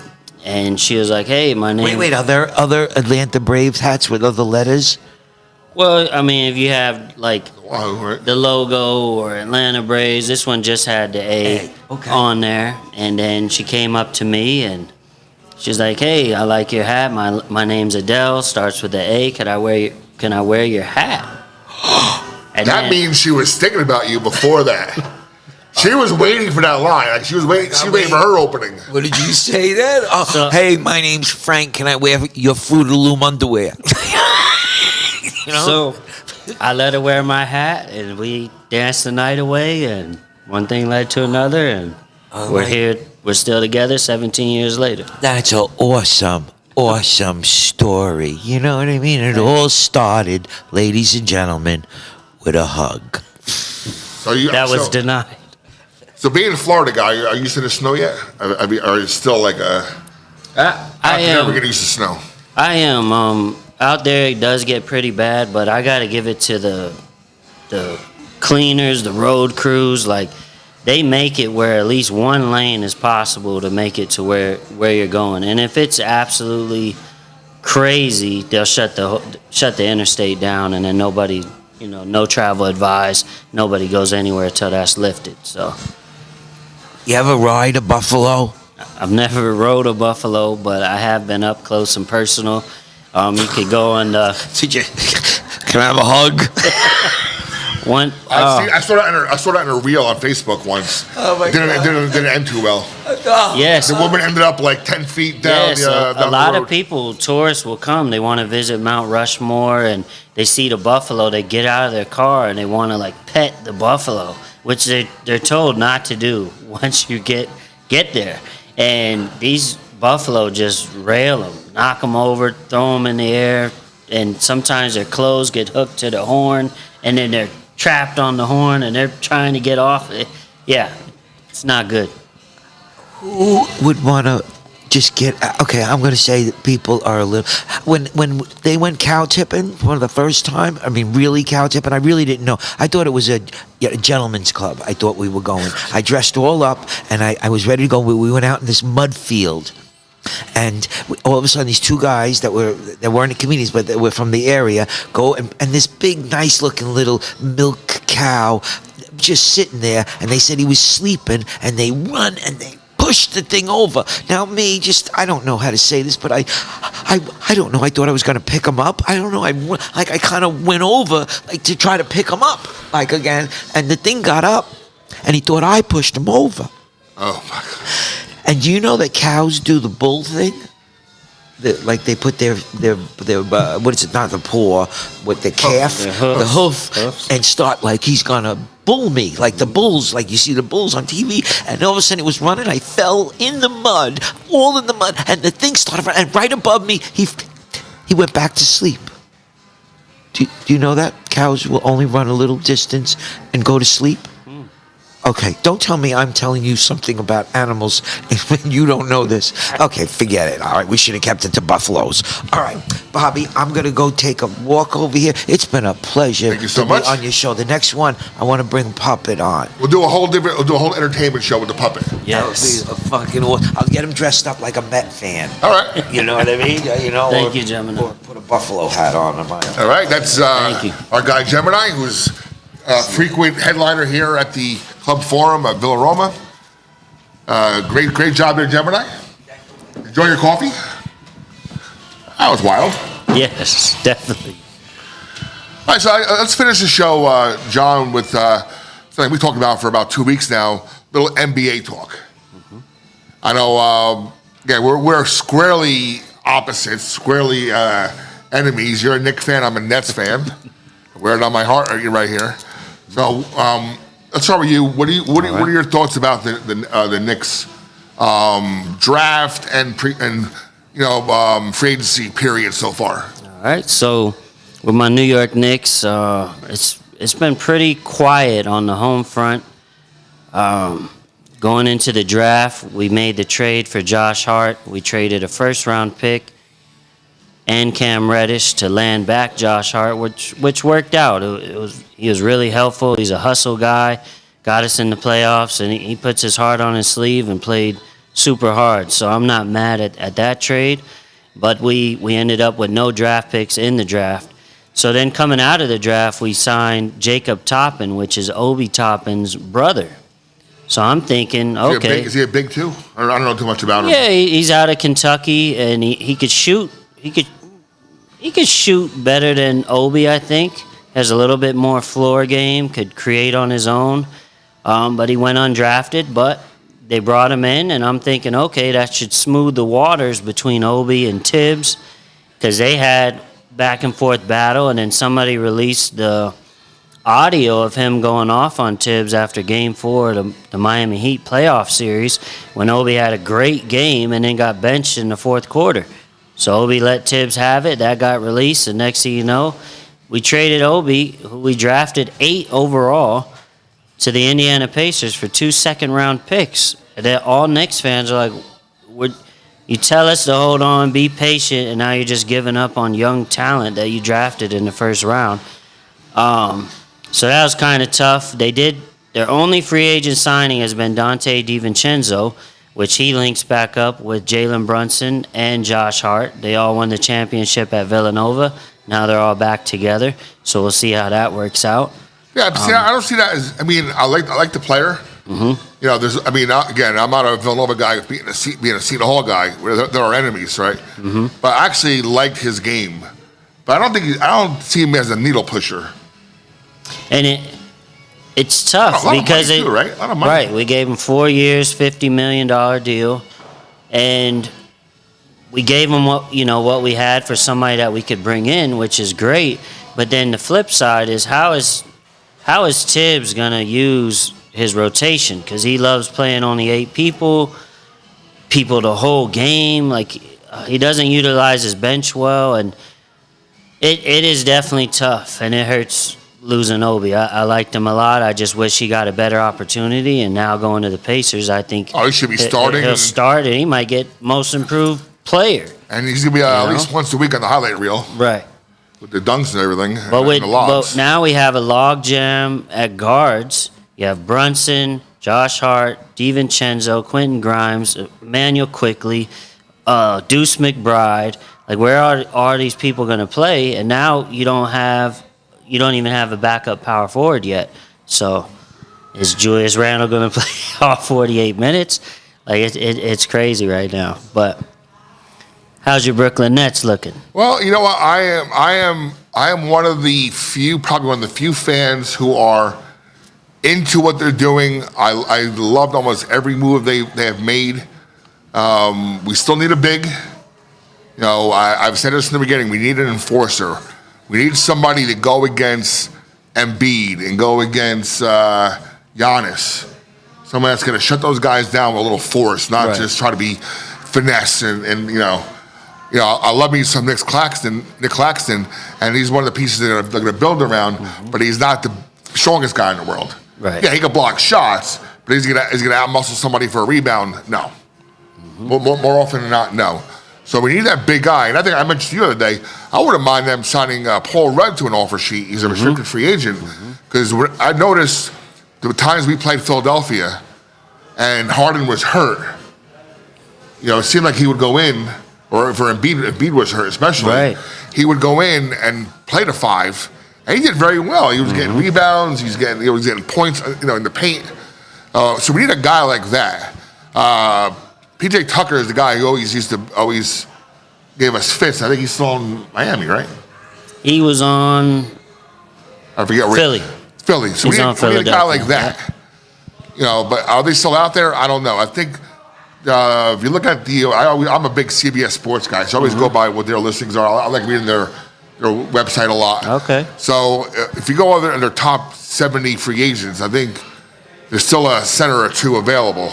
and she was like, "Hey, my name." Wait, are there other Atlanta Braves hats with other letters? Well, I mean, if you have like Wow, right? the logo or Atlanta Braves, this one just had the A Okay. on there. And then she came up to me and she's like, "Hey, I like your hat. My name's Adele. Starts with the A. Can I wear your hat?" And That then- means she was thinking about you before that. She was waiting for that line. Like she was waiting for her opening. What did you say then? Oh, So- hey, my name's Frank. Can I wear your Fruit of the Loom underwear? So I let her wear my hat, and we danced the night away, and one thing led to another, and we're my- here. We're still together 17 years later. That's an awesome story. You know what I mean? It all started, ladies and gentlemen, with a hug. That was denied. So being a Florida guy, are you used to the snow yet? I mean, are you still like I never am. get used to snow? I am. Out there, it does get pretty bad, but I got to give it to the cleaners, the road crews. Like, they make it where at least one lane is possible to make it to where you're going. And if it's absolutely crazy, they'll shut the interstate down, and then nobody, no travel advised. Nobody goes anywhere till that's lifted. So You ever ride a buffalo? I've never rode a buffalo, but I have been up close and personal. You could go on the Can I have a hug? one. I saw that in a reel on Facebook once. Oh my Didn't end too well. Yes. The woman ended up like 10 feet down. Yes, down a the lot road. of people, tourists will come. They want to visit Mount Rushmore, and they see the buffalo. They get out of their car and they want to like pet the buffalo, which they're told not to do once you get there. And these Buffalo just rail them, knock them over, throw them in the air, and sometimes their clothes get hooked to the horn, and then they're trapped on the horn, and they're trying to get off it. Yeah, it's not good. Who would want to just get? Okay, I'm going to say that people are a little. When they went cow tipping for the first time, I mean, really cow tipping, I really didn't know. I thought it was a gentleman's club. I thought we were going. I dressed all up, and I was ready to go. We went out in this mud field. And all of a sudden, these two guys that weren't comedians, but that were from the area, go and this big, nice-looking little milk cow just sitting there, and they said he was sleeping, and they run and they push the thing over. Now, I don't know how to say this, but I don't know. I thought I was going to pick him up. I don't know. I kind of went over to try to pick him up again, and the thing got up, and he thought I pushed him over. Oh my God. And do you know that cows do the bull thing? They put their what is it? Not the paw, with the calf, the hoof, and start he's gonna bull me, like the bulls, like you see the bulls on TV. And all of a sudden it was running. I fell in the mud, all in the mud, and the thing started running. And right above me, he went back to sleep. Do you know that cows will only run a little distance and go to sleep? Okay, don't tell me I'm telling you something about animals when you don't know this. Okay, forget it. All right, we should have kept it to buffaloes. All right, Bobby, I'm going to go take a walk over here. It's been a pleasure Thank you so to much. be on your show. The next one, I want to bring Puppet on. We'll do a whole entertainment show with the puppet. Yes. That would be a fucking. I'll get him dressed up like a Met fan. All right. You know what I mean? Thank you, Gemini. Or put a buffalo hat on. All right. That's Thank you. our guy Gemini, who's a frequent headliner here at the Club Forum at Villa Roma. Great job there, Gemini. Enjoy your coffee. That was wild. Yes, definitely. All right, so let's finish the show, John, with something we talked about for about 2 weeks now, little NBA talk. Mm-hmm. I know, we're squarely opposites, squarely enemies. You're a Knicks fan, I'm a Nets fan. Wear it on my heart right here. So let's start with you. What are your thoughts about the Knicks draft and free agency period so far? All right, so with my New York Knicks, it's been pretty quiet on the home front. Going into the draft, we made the trade for Josh Hart. We traded a first-round pick and Cam Reddish to land back Josh Hart, which worked out. He was really helpful. He's a hustle guy, got us in the playoffs, and he puts his heart on his sleeve and played super hard. So I'm not mad at that trade, but we ended up with no draft picks in the draft. So then coming out of the draft, we signed Jacob Toppin, which is Obi Toppin's brother. So I'm thinking, okay. Is he a big too? I don't know too much about him. Yeah, he's out of Kentucky, and he could shoot. He could shoot better than Obi, I think. Has a little bit more floor game, could create on his own. But he went undrafted, but they brought him in, and I'm thinking, okay, that should smooth the waters between Obi and Tibbs, because they had back and forth battle, and then somebody released the audio of him going off on Tibbs after Game 4 of the Miami Heat playoff series, when Obi had a great game and then got benched in the fourth quarter. So Obi let Tibbs have it. That got released. And next thing you know, we traded Obi, who we drafted 8 overall, to the Indiana Pacers for 2 second-round picks. And then all Knicks fans are like, you tell us to hold on, be patient, and now you're just giving up on young talent that you drafted in the first round. So that was kind of tough. Their only free agent signing has been Dante DiVincenzo, which he links back up with Jalen Brunson and Josh Hart. They all won the championship at Villanova. Now they're all back together, so we'll see how that works out. Yeah, I don't see that as. I like the player. Mm-hmm. Again, I'm not a Villanova guy being a Seton Hall guy. They're our enemies, right? Mm-hmm. But I actually liked his game. But I don't see him as a needle pusher. And it's tough because right? We gave him 4 years, $50 million deal, and we gave him what we had for somebody that we could bring in, which is great. But then the flip side is how is Tibbs gonna use his rotation? Because he loves playing only 8 people. people the whole game. Like he doesn't utilize his bench well, and it is definitely tough, and it hurts losing Obi. I liked him a lot. I just wish he got a better opportunity, and now going to the Pacers, I think he should be starting. He'll start, and he might get most improved player. And he's gonna be at least once a week on the highlight reel, Right. with the dunks and everything. But, and the logs. but now we have a log jam at guards. You have Brunson, Josh Hart, DiVincenzo, Quentin Grimes, Emmanuel Quickly, Deuce McBride. Like, where are these people going to play? And now you don't even have a backup power forward yet. So is Julius Randle going to play all 48 minutes? Like, it's crazy right now. But how's your Brooklyn Nets looking? Well, you know what? I am one of the few, probably one of the few fans who are into what they're doing. I loved almost every move they have made. We still need a big. You know, I've said this in the beginning. We need an enforcer. We need somebody to go against Embiid and go against Giannis. Someone that's going to shut those guys down with a little force, not just try to be finesse and you know. You know, I love me some Nick Claxton, and he's one of the pieces they're going to build around. But he's not the strongest guy in the world. Right. Yeah, he can block shots, but he's going to outmuscle somebody for a rebound. No. More often than not, no. So we need that big guy. And I think I mentioned to you the other day, I wouldn't mind them signing Paul Rudd to an offer sheet. He's a restricted free agent. Because I noticed the times we played Philadelphia and Harden was hurt, you know, it seemed like he would go in, or if Embiid was hurt especially, he would go in and play the 5. And he did very well. He was getting rebounds. He was getting points, you know, in the paint. So we need a guy like that. PJ Tucker is the guy who always gave us fits. I think he's still in Miami, right? He was on I forget where. Philly. So we need a guy like that. You know, but are they still out there? I don't know. I think if you look at I'm a big CBS Sports guy, so I always go by what their listings are. I like reading their website a lot. Okay. So if you go over their top 70 free agents, I think there's still a center or two available.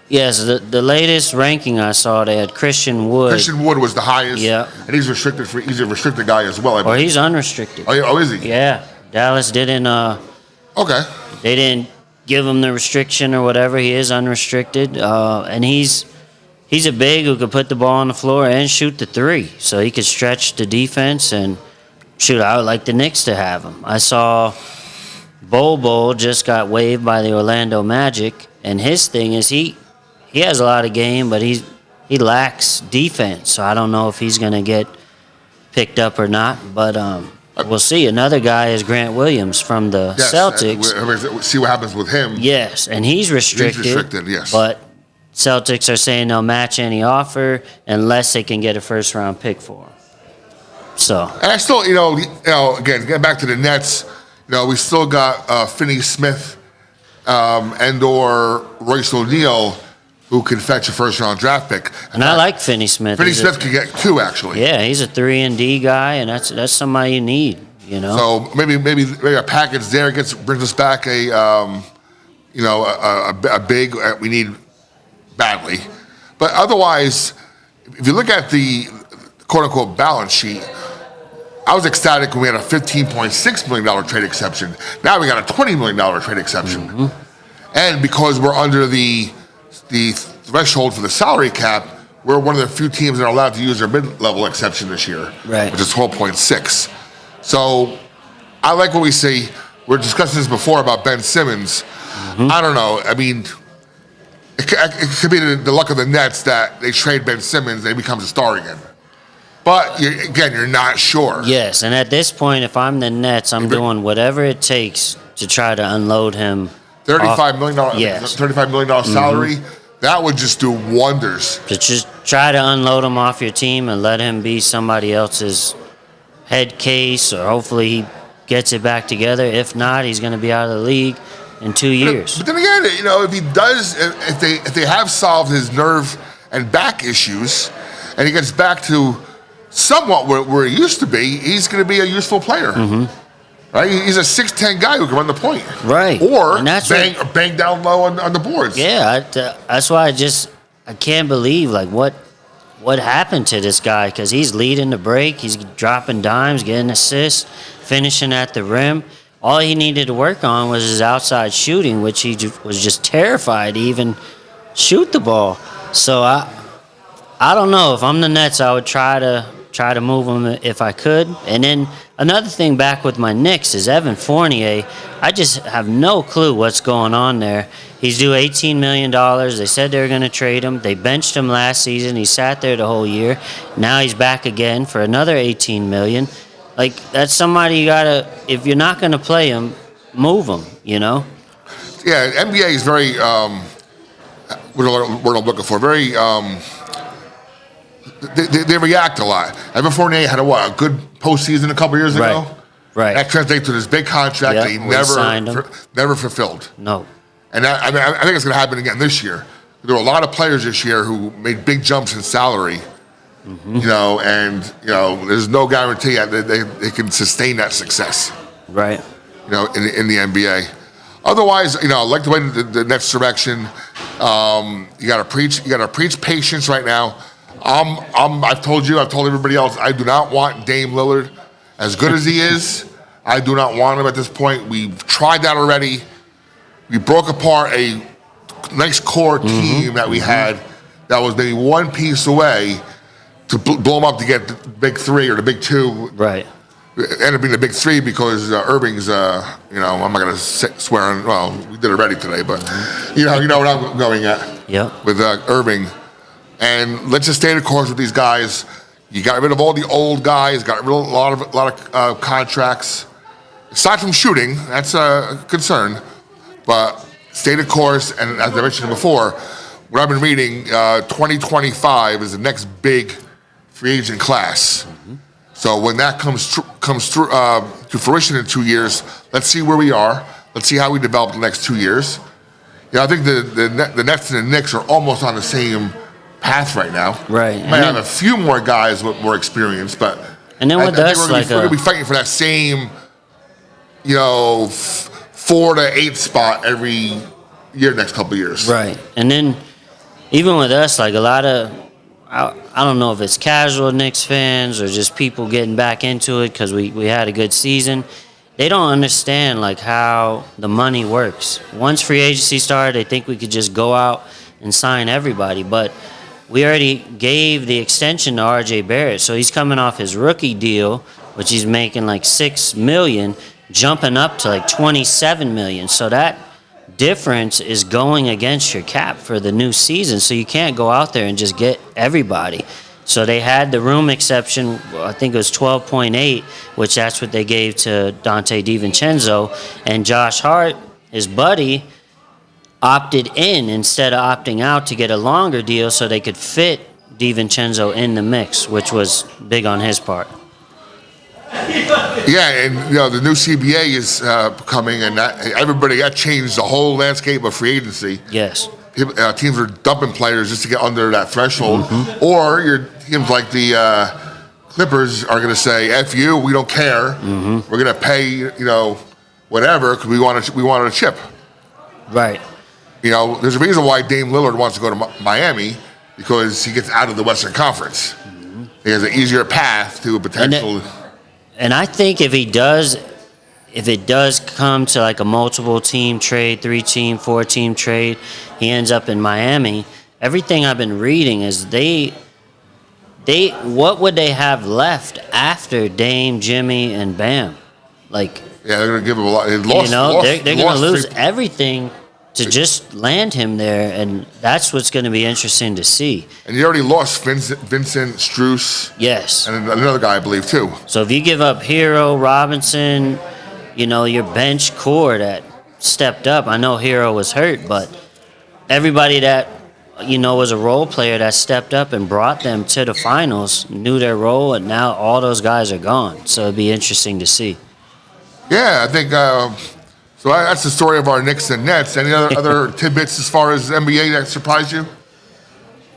Yes, the latest ranking I saw, they had Christian Wood. Christian Wood was the highest. Yeah. And he's restricted he's a restricted guy as well. Or he's unrestricted. Oh, is he? Yeah. Dallas didn't Okay. They didn't give him the restriction or whatever. He is unrestricted. And he's a big who could put the ball on the floor and shoot the 3. So he could stretch the defense and shoot. I would like the Knicks to have him. I saw Bol just got waived by the Orlando Magic, and his thing is he has a lot of game, but he lacks defense. So I don't know if he's going to get picked up or not. But we'll see. Another guy is Grant Williams from the Celtics. See what happens with him. Yes, and he's restricted. He's restricted, yes. But Celtics are saying they'll match any offer unless they can get a first-round pick for him. So. And I still, you know, again, getting back to the Nets, you know, we still got Finney Smith and/or Royce O'Neal, who can fetch a first-round draft pick. And I like Finney Smith. Finney Smith can get 2, actually. Yeah, he's a 3-and-D guy, and that's somebody you need, you know. So maybe a package there brings us back a big we need badly. But otherwise, if you look at the quote-unquote balance sheet, I was ecstatic when we had a $15.6 million trade exception. Now we got a $20 million trade exception. And because we're under the threshold for the salary cap, we're one of the few teams that are allowed to use their mid-level exception this year, which is 12.6. So I like what we see. We're discussing this before about Ben Simmons. I don't know. I mean, it could be the luck of the Nets that they trade Ben Simmons and he becomes a star again. But, you're not sure. Yes, and at this point, if I'm the Nets, I'm doing whatever it takes to try to unload him. $35 million salary, that would just do wonders. To just try to unload him off your team and let him be somebody else's head case, or hopefully he gets it back together. If not, he's going to be out of the league in 2 years. But then again, you know, if he does, if they have solved his nerve and back issues, and he gets back to somewhat where he used to be, he's going to be a useful player. Right? He's a 6'10" guy who can run the point. Right. Or bang down low on the boards. Yeah, that's why I can't believe like what happened to this guy, because he's leading the break, he's dropping dimes, getting assists, finishing at the rim. All he needed to work on was his outside shooting, which he was just terrified to even shoot the ball. So I don't know. If I'm the Nets, I would try to move him if I could. And then another thing back with my Knicks is Evan Fournier. I just have no clue what's going on there. He's due $18 million. They said they were going to trade him. They benched him last season. He sat there the whole year. Now he's back again for another $18 million. Like, that's somebody you got to, if you're not going to play him, move him, you know? Yeah, NBA is very, what I'm looking for, very, they react a lot. Evan Fournier had a good postseason a couple years ago. Right. That translates to this big contract that he never fulfilled. No. And I think it's going to happen again this year. There were a lot of players this year who made big jumps in salary. Mm-hmm. There's no guarantee that they can sustain that success. Right. In the NBA. Otherwise, I like the way the Nets direction. You got to preach patience right now. I've told everybody else, I do not want Dame Lillard. As good as he is, I do not want him at this point. We've tried that already. We broke apart a nice core team that we had that was maybe one piece away to blow them up to get the big three or the big two. Right. It ended up being the big three because Irving's, I'm not going to swear on, well, we did it already today, but you know what I'm going at. Yep. With Irving. And let's just stay the course with these guys. You got rid of all the old guys, got rid of a lot of contracts. Aside from shooting, that's a concern, but stay the course. And as I mentioned before, what I've been reading, 2025 is the next big free agent class. Mm-hmm. So when that comes through to fruition in 2 years, let's see where we are. Let's see how we develop the next 2 years. I think the Nets and the Knicks are almost on the same path right now. Right. Might have a few more guys with more experience, but and then with I think we're going to be fighting for that same, 4 to 8 spot every year, next couple of years. Right. And then even with us, like a lot of, I don't know if it's casual Knicks fans or just people getting back into it because we had a good season. They don't understand like how the money works. Once free agency started, they think we could just go out and sign everybody, but we already gave the extension to RJ Barrett, so he's coming off his rookie deal, which he's making like $6 million, jumping up to like $27 million. So that difference is going against your cap for the new season. So you can't go out there and just get everybody. So they had the room exception, I think it was 12.8, which that's what they gave to Dante DiVincenzo. And Josh Hart, his buddy, opted in instead of opting out to get a longer deal so they could fit DiVincenzo in the mix, which was big on his part. Yeah, and the new CBA is coming, and that changed the whole landscape of free agency. Yes. Teams are dumping players just to get under that threshold, or your teams like the Clippers are going to say, "F you, we don't care. We're going to pay, whatever, because we wanted a chip." Right. There's a reason why Dame Lillard wants to go to Miami, because he gets out of the Western Conference. He has an easier path to a potential. And I think if it does come to like a multiple team trade, 3-team, 4-team trade, he ends up in Miami. Everything I've been reading is what would they have left after Dame, Jimmy, and Bam? Like, yeah, they're going to give him a lot. They're going to lose everything to just land him there, and that's what's going to be interesting to see. And you already lost Vincent Strus. Yes. And another guy, I believe, too. So if you give up Hero, Robinson, your bench core that stepped up. I know Hero was hurt, but everybody that, was a role player that stepped up and brought them to the finals knew their role, and now all those guys are gone. So it'd be interesting to see. Yeah, I think... So that's the story of our Knicks and Nets. Any other tidbits as far as NBA that surprised you?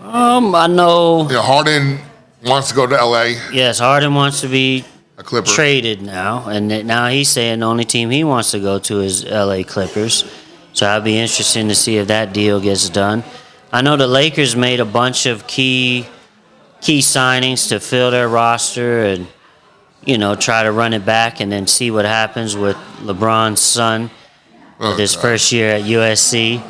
I know. Harden wants to go to LA. Yes, Harden wants to be a Clipper. Traded now, and now he's saying the only team he wants to go to is LA Clippers. So it'll be interesting to see if that deal gets done. I know the Lakers made a bunch of key signings to fill their roster and, try to run it back and then see what happens with LeBron's son with his first year at USC.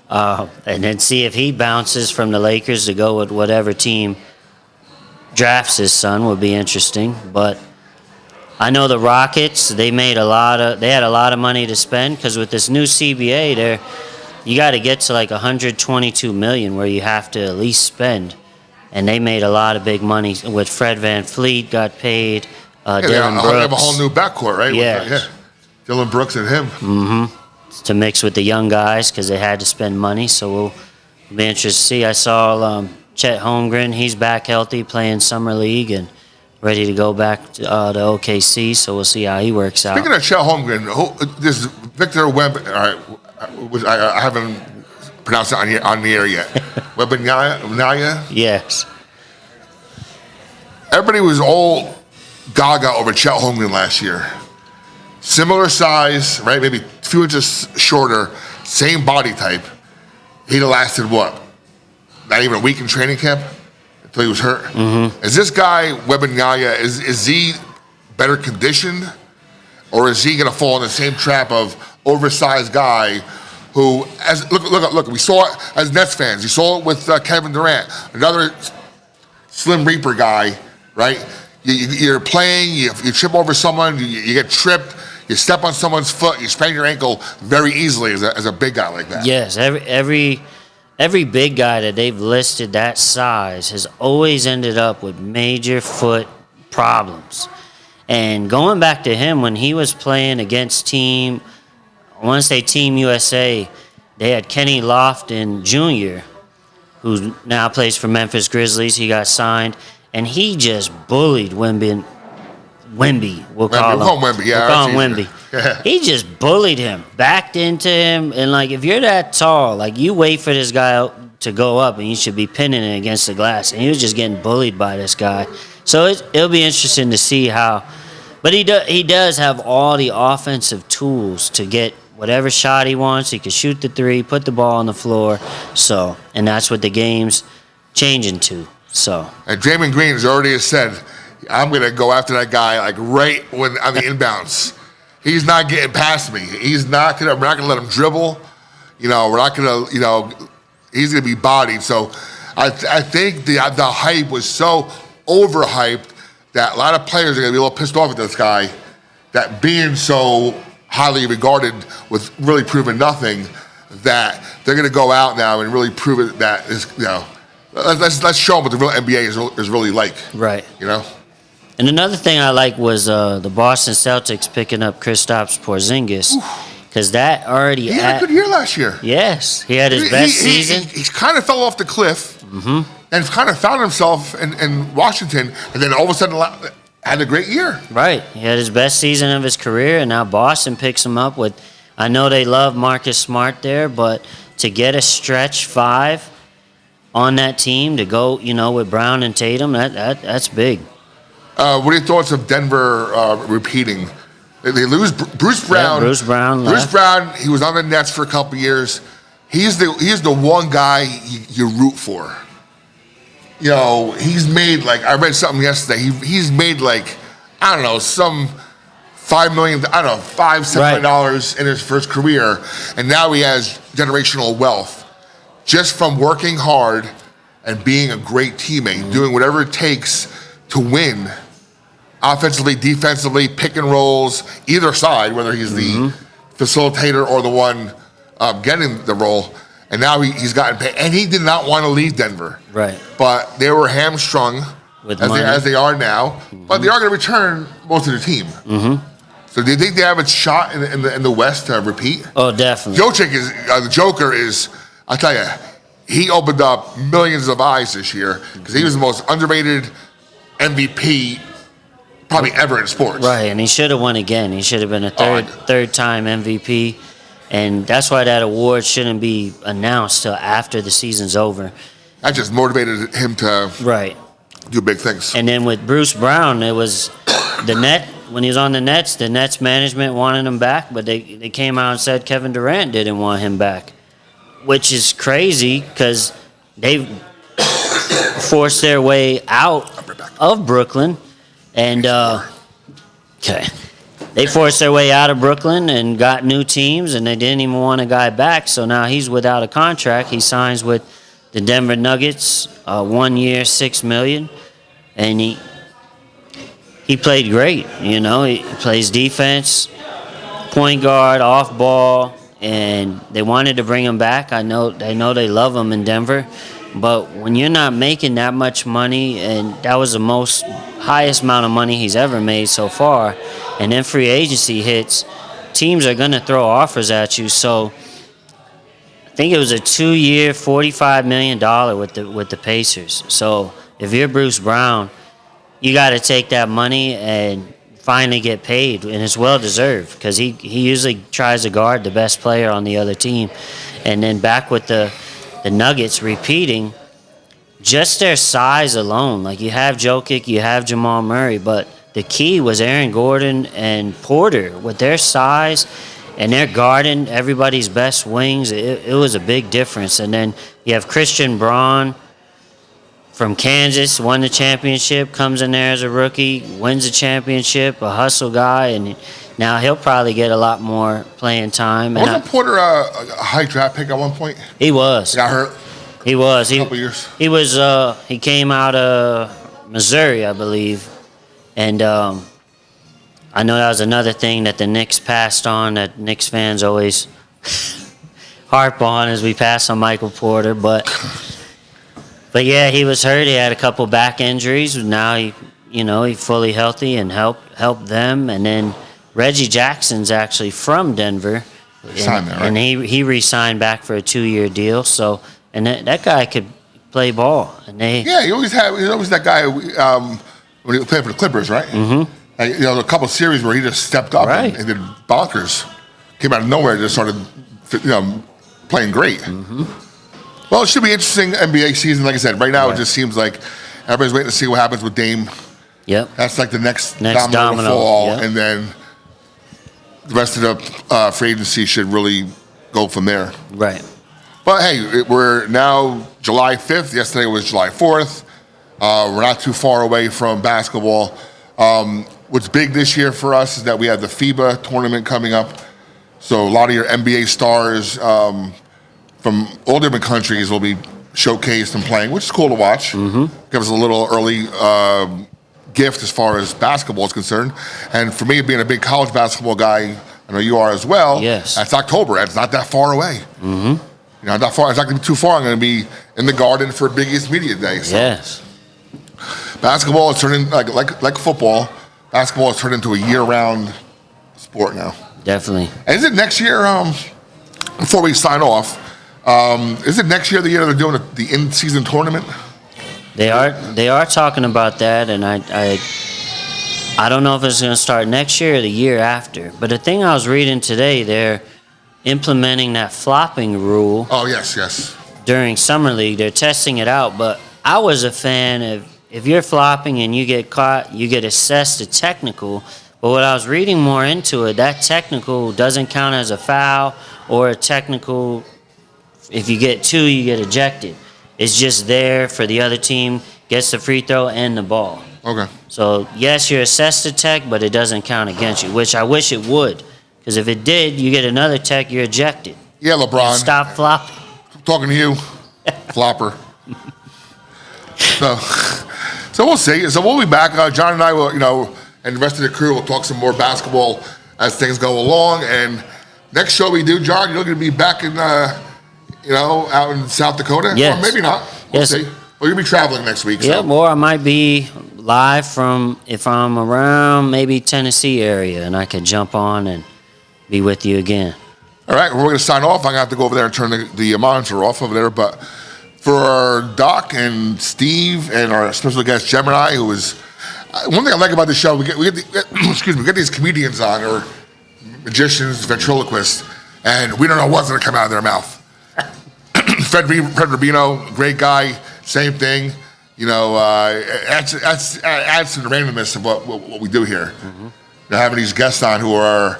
And then see if he bounces from the Lakers to go with whatever team drafts his son would be interesting. But I know the Rockets, they had a lot of money to spend because with this new CBA, you got to get to like 122 million where you have to at least spend. And they made a lot of big money with Fred VanVleet got paid, Dylan Brooks. They have a whole new backcourt, right? Yeah. Dylan Brooks and him. To mix with the young guys because they had to spend money. So we'll be interested to see. I saw Chet Holmgren. He's back healthy, playing summer league and ready to go back to OKC. So we'll see how he works out. Speaking of Chet Holmgren, this Victor Webb. All right, I haven't pronounced it on the air yet. Wembanyama. Yes. Everybody was all gaga over Chet Holmgren last year. Similar size, right? Maybe a few inches shorter, same body type. He'd have lasted what? Not even a week in training camp until he was hurt. Is this guy Wembanyama? Is he better conditioned, or is he going to fall in the same trap of oversized guy? Who, look, we saw it as Nets fans. You saw it with Kevin Durant, another Slim Reaper guy, right? You're playing, you trip over someone, you get tripped, you step on someone's foot, you sprain your ankle very easily as a big guy like that. Yes, every big guy that they've listed that size has always ended up with major foot problems. And going back to him, when he was playing against Team USA, they had Kenny Lofton Jr., who now plays for Memphis Grizzlies. He got signed, and he just bullied Wemby. We'll call him Wemby. Yeah, we'll call him Wemby. Yeah. He just bullied him, backed into him, and like if you're that tall, like you wait for this guy to go up, and you should be pinning it against the glass. And he was just getting bullied by this guy. So it'll be interesting to see how. But he does have all the offensive tools to get whatever shot he wants. He can shoot the three, put the ball on the floor. So, and that's what the game's changing to. So, and Draymond Green has already said, I'm going to go after that guy like right when on the inbounds. He's not getting past me. We're not going to let him dribble. We're not going to, he's going to be bodied. So I think the hype was so overhyped that a lot of players are going to be a little pissed off at this guy, that being so highly regarded with really proving nothing, that they're going to go out now and really prove it that is, let's show them what the real NBA is really like. Right. And another thing I like was the Boston Celtics picking up Kristaps Porzingis, because that already he had a good year last year. Yes, he had his best season. He kind of fell off the cliff and kind of found himself in Washington, and then all of a sudden had a great year. Right. He had his best season of his career, and now Boston picks him up with, I know they love Marcus Smart there, but to get a stretch five on that team to go, with Brown and Tatum, that's big. What are your thoughts of Denver repeating? They lose Bruce Brown. Yeah, Bruce Brown. Bruce Brown, he was on the Nets for a couple years. He's the one guy you root for. He's made I read something yesterday. He's made some $5 million, $7 million in his first career, and now he has generational wealth just from working hard and being a great teammate, doing whatever it takes to win, offensively, defensively, pick and rolls, either side, whether he's the facilitator or the one getting the role. And now he's gotten paid. And he did not want to leave Denver. Right. But they were hamstrung as they are now. But they are going to return most of the team. So do you think they have a shot in the West to repeat? Oh, definitely. The Joker is, I'll tell you, he opened up millions of eyes this year because he was the most underrated MVP probably ever in sports. Right, and he should have won again. He should have been a third-time MVP, and that's why that award shouldn't be announced till after the season's over. That just motivated him to do big things. And then with Bruce Brown, it was when he was on the Nets management wanted him back, but they came out and said Kevin Durant didn't want him back, which is crazy because they forced their way out of Brooklyn, and they forced their way out of Brooklyn and got new teams, and they didn't even want a guy back. So now he's without a contract. He signs with the Denver Nuggets, 1 year, $6 million, and he played great. You know, he plays defense, point guard, off ball, and they wanted to bring him back. They know they love him in Denver, but when you're not making that much money, and that was the highest amount of money he's ever made so far, and then free agency hits, teams are going to throw offers at you. So I think it was a 2-year, $45 million with the Pacers. So if you're Bruce Brown, you got to take that money and finally get paid, and it's well deserved because he usually tries to guard the best player on the other team. And then back with the Nuggets repeating, just their size alone, like you have Jokic, you have Jamal Murray, but the key was Aaron Gordon and Porter with their size, and they're guarding everybody's best wings. It was a big difference. And then you have Christian Braun from Kansas, won the championship, comes in there as a rookie, wins the championship, a hustle guy, and now he'll probably get a lot more playing time. Wasn't Porter a high draft pick at one point? He was. Got hurt. He was. A couple years. He was. He came out of Missouri, I believe, and I know that was another thing that the Knicks passed on, that Knicks fans always harp on as we pass on Michael Porter, but yeah, he was hurt. He had a couple back injuries. Now he's fully healthy and helped them. And then Reggie Jackson's actually from Denver, and he re-signed back for a 2-year deal. So, and that guy could play ball. And he always that guy when he played for the Clippers, right? Mm-hmm. And, a couple series where he just stepped up and did bonkers, came out of nowhere, and just started playing great. Mm-hmm. Well, it should be interesting NBA season. Like I said, right now it just seems like everybody's waiting to see what happens with Dame. Yep. That's like the next domino to fall, and then the rest of the free agency should really go from there. Right. But hey, we're now July 5th. Yesterday was July 4th. We're not too far away from basketball. What's big this year for us is that we have the FIBA tournament coming up. So a lot of your NBA stars from all different countries will be showcased and playing, which is cool to watch. Mm-hmm. Gives us a little early gift as far as basketball is concerned. And for me, being a big college basketball guy, I know you are as well. Yes. That's October. That's not that far away. Mm-hmm. Not far. It's not going to be too far. I'm going to be in the Garden for Big East Media Day. So. Yes. Basketball is turning like football. Basketball is turned into a year-round sport now. Definitely. And is it next year? Before we sign off. Is it next year, the year they're doing the in-season tournament? They are talking about that, and I don't know if it's going to start next year or the year after. But the thing I was reading today, they're implementing that flopping rule. Oh, yes. During Summer League, they're testing it out. But I was a fan of, if you're flopping and you get caught, you get assessed a technical. But what I was reading more into it, that technical doesn't count as a foul or a technical. If you get 2, you get ejected. It's just there for the other team, gets the free throw and the ball. Okay. So, yes, you're assessed a tech, but it doesn't count against you, which I wish it would. Because if it did, you get another tech, you're ejected. Yeah, LeBron. Stop flopping. I'm talking to you, flopper. So we'll see. So we'll be back. John and I will, and the rest of the crew will talk some more basketball as things go along. And next show we do, John, you're going to be back in, out in South Dakota? Yes. Or maybe not. We'll see. Well, you'll be traveling next week. Yeah, or I might be live from, if I'm around maybe Tennessee area, and I could jump on and be with you again. All right, we're going to sign off. I'm going to have to go over there and turn the monitor off over there. But for Doc and Steve and our special guest Gemini, who is one thing I like about the show, we get these comedians on, or magicians, ventriloquists, and we don't know what's going to come out of their mouth. Fred Rubino, great guy, same thing. Adds to the randomness of what we do here. Mm-hmm. Having these guests on who are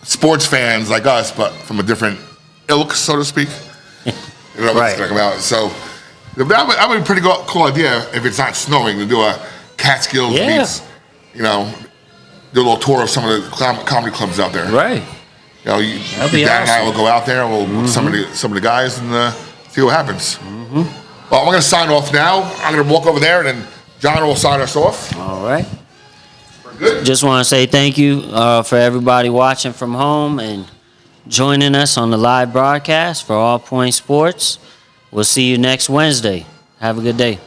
sports fans like us, but from a different ilk, so to speak. What's going to come out. So That would be a pretty cool idea if it's not snowing to do a Catskills Yeah. meets, do a little tour of some of the comedy clubs out there. Right. Dan be and I awesome. will go out there. We'll with some of the guys and see what happens. Well, I'm going to sign off now. I'm going to walk over there, and then John will sign us off. All right. We're good. Just want to say thank you for everybody watching from home and joining us on the live broadcast for All Point Sports. We'll see you next Wednesday. Have a good day.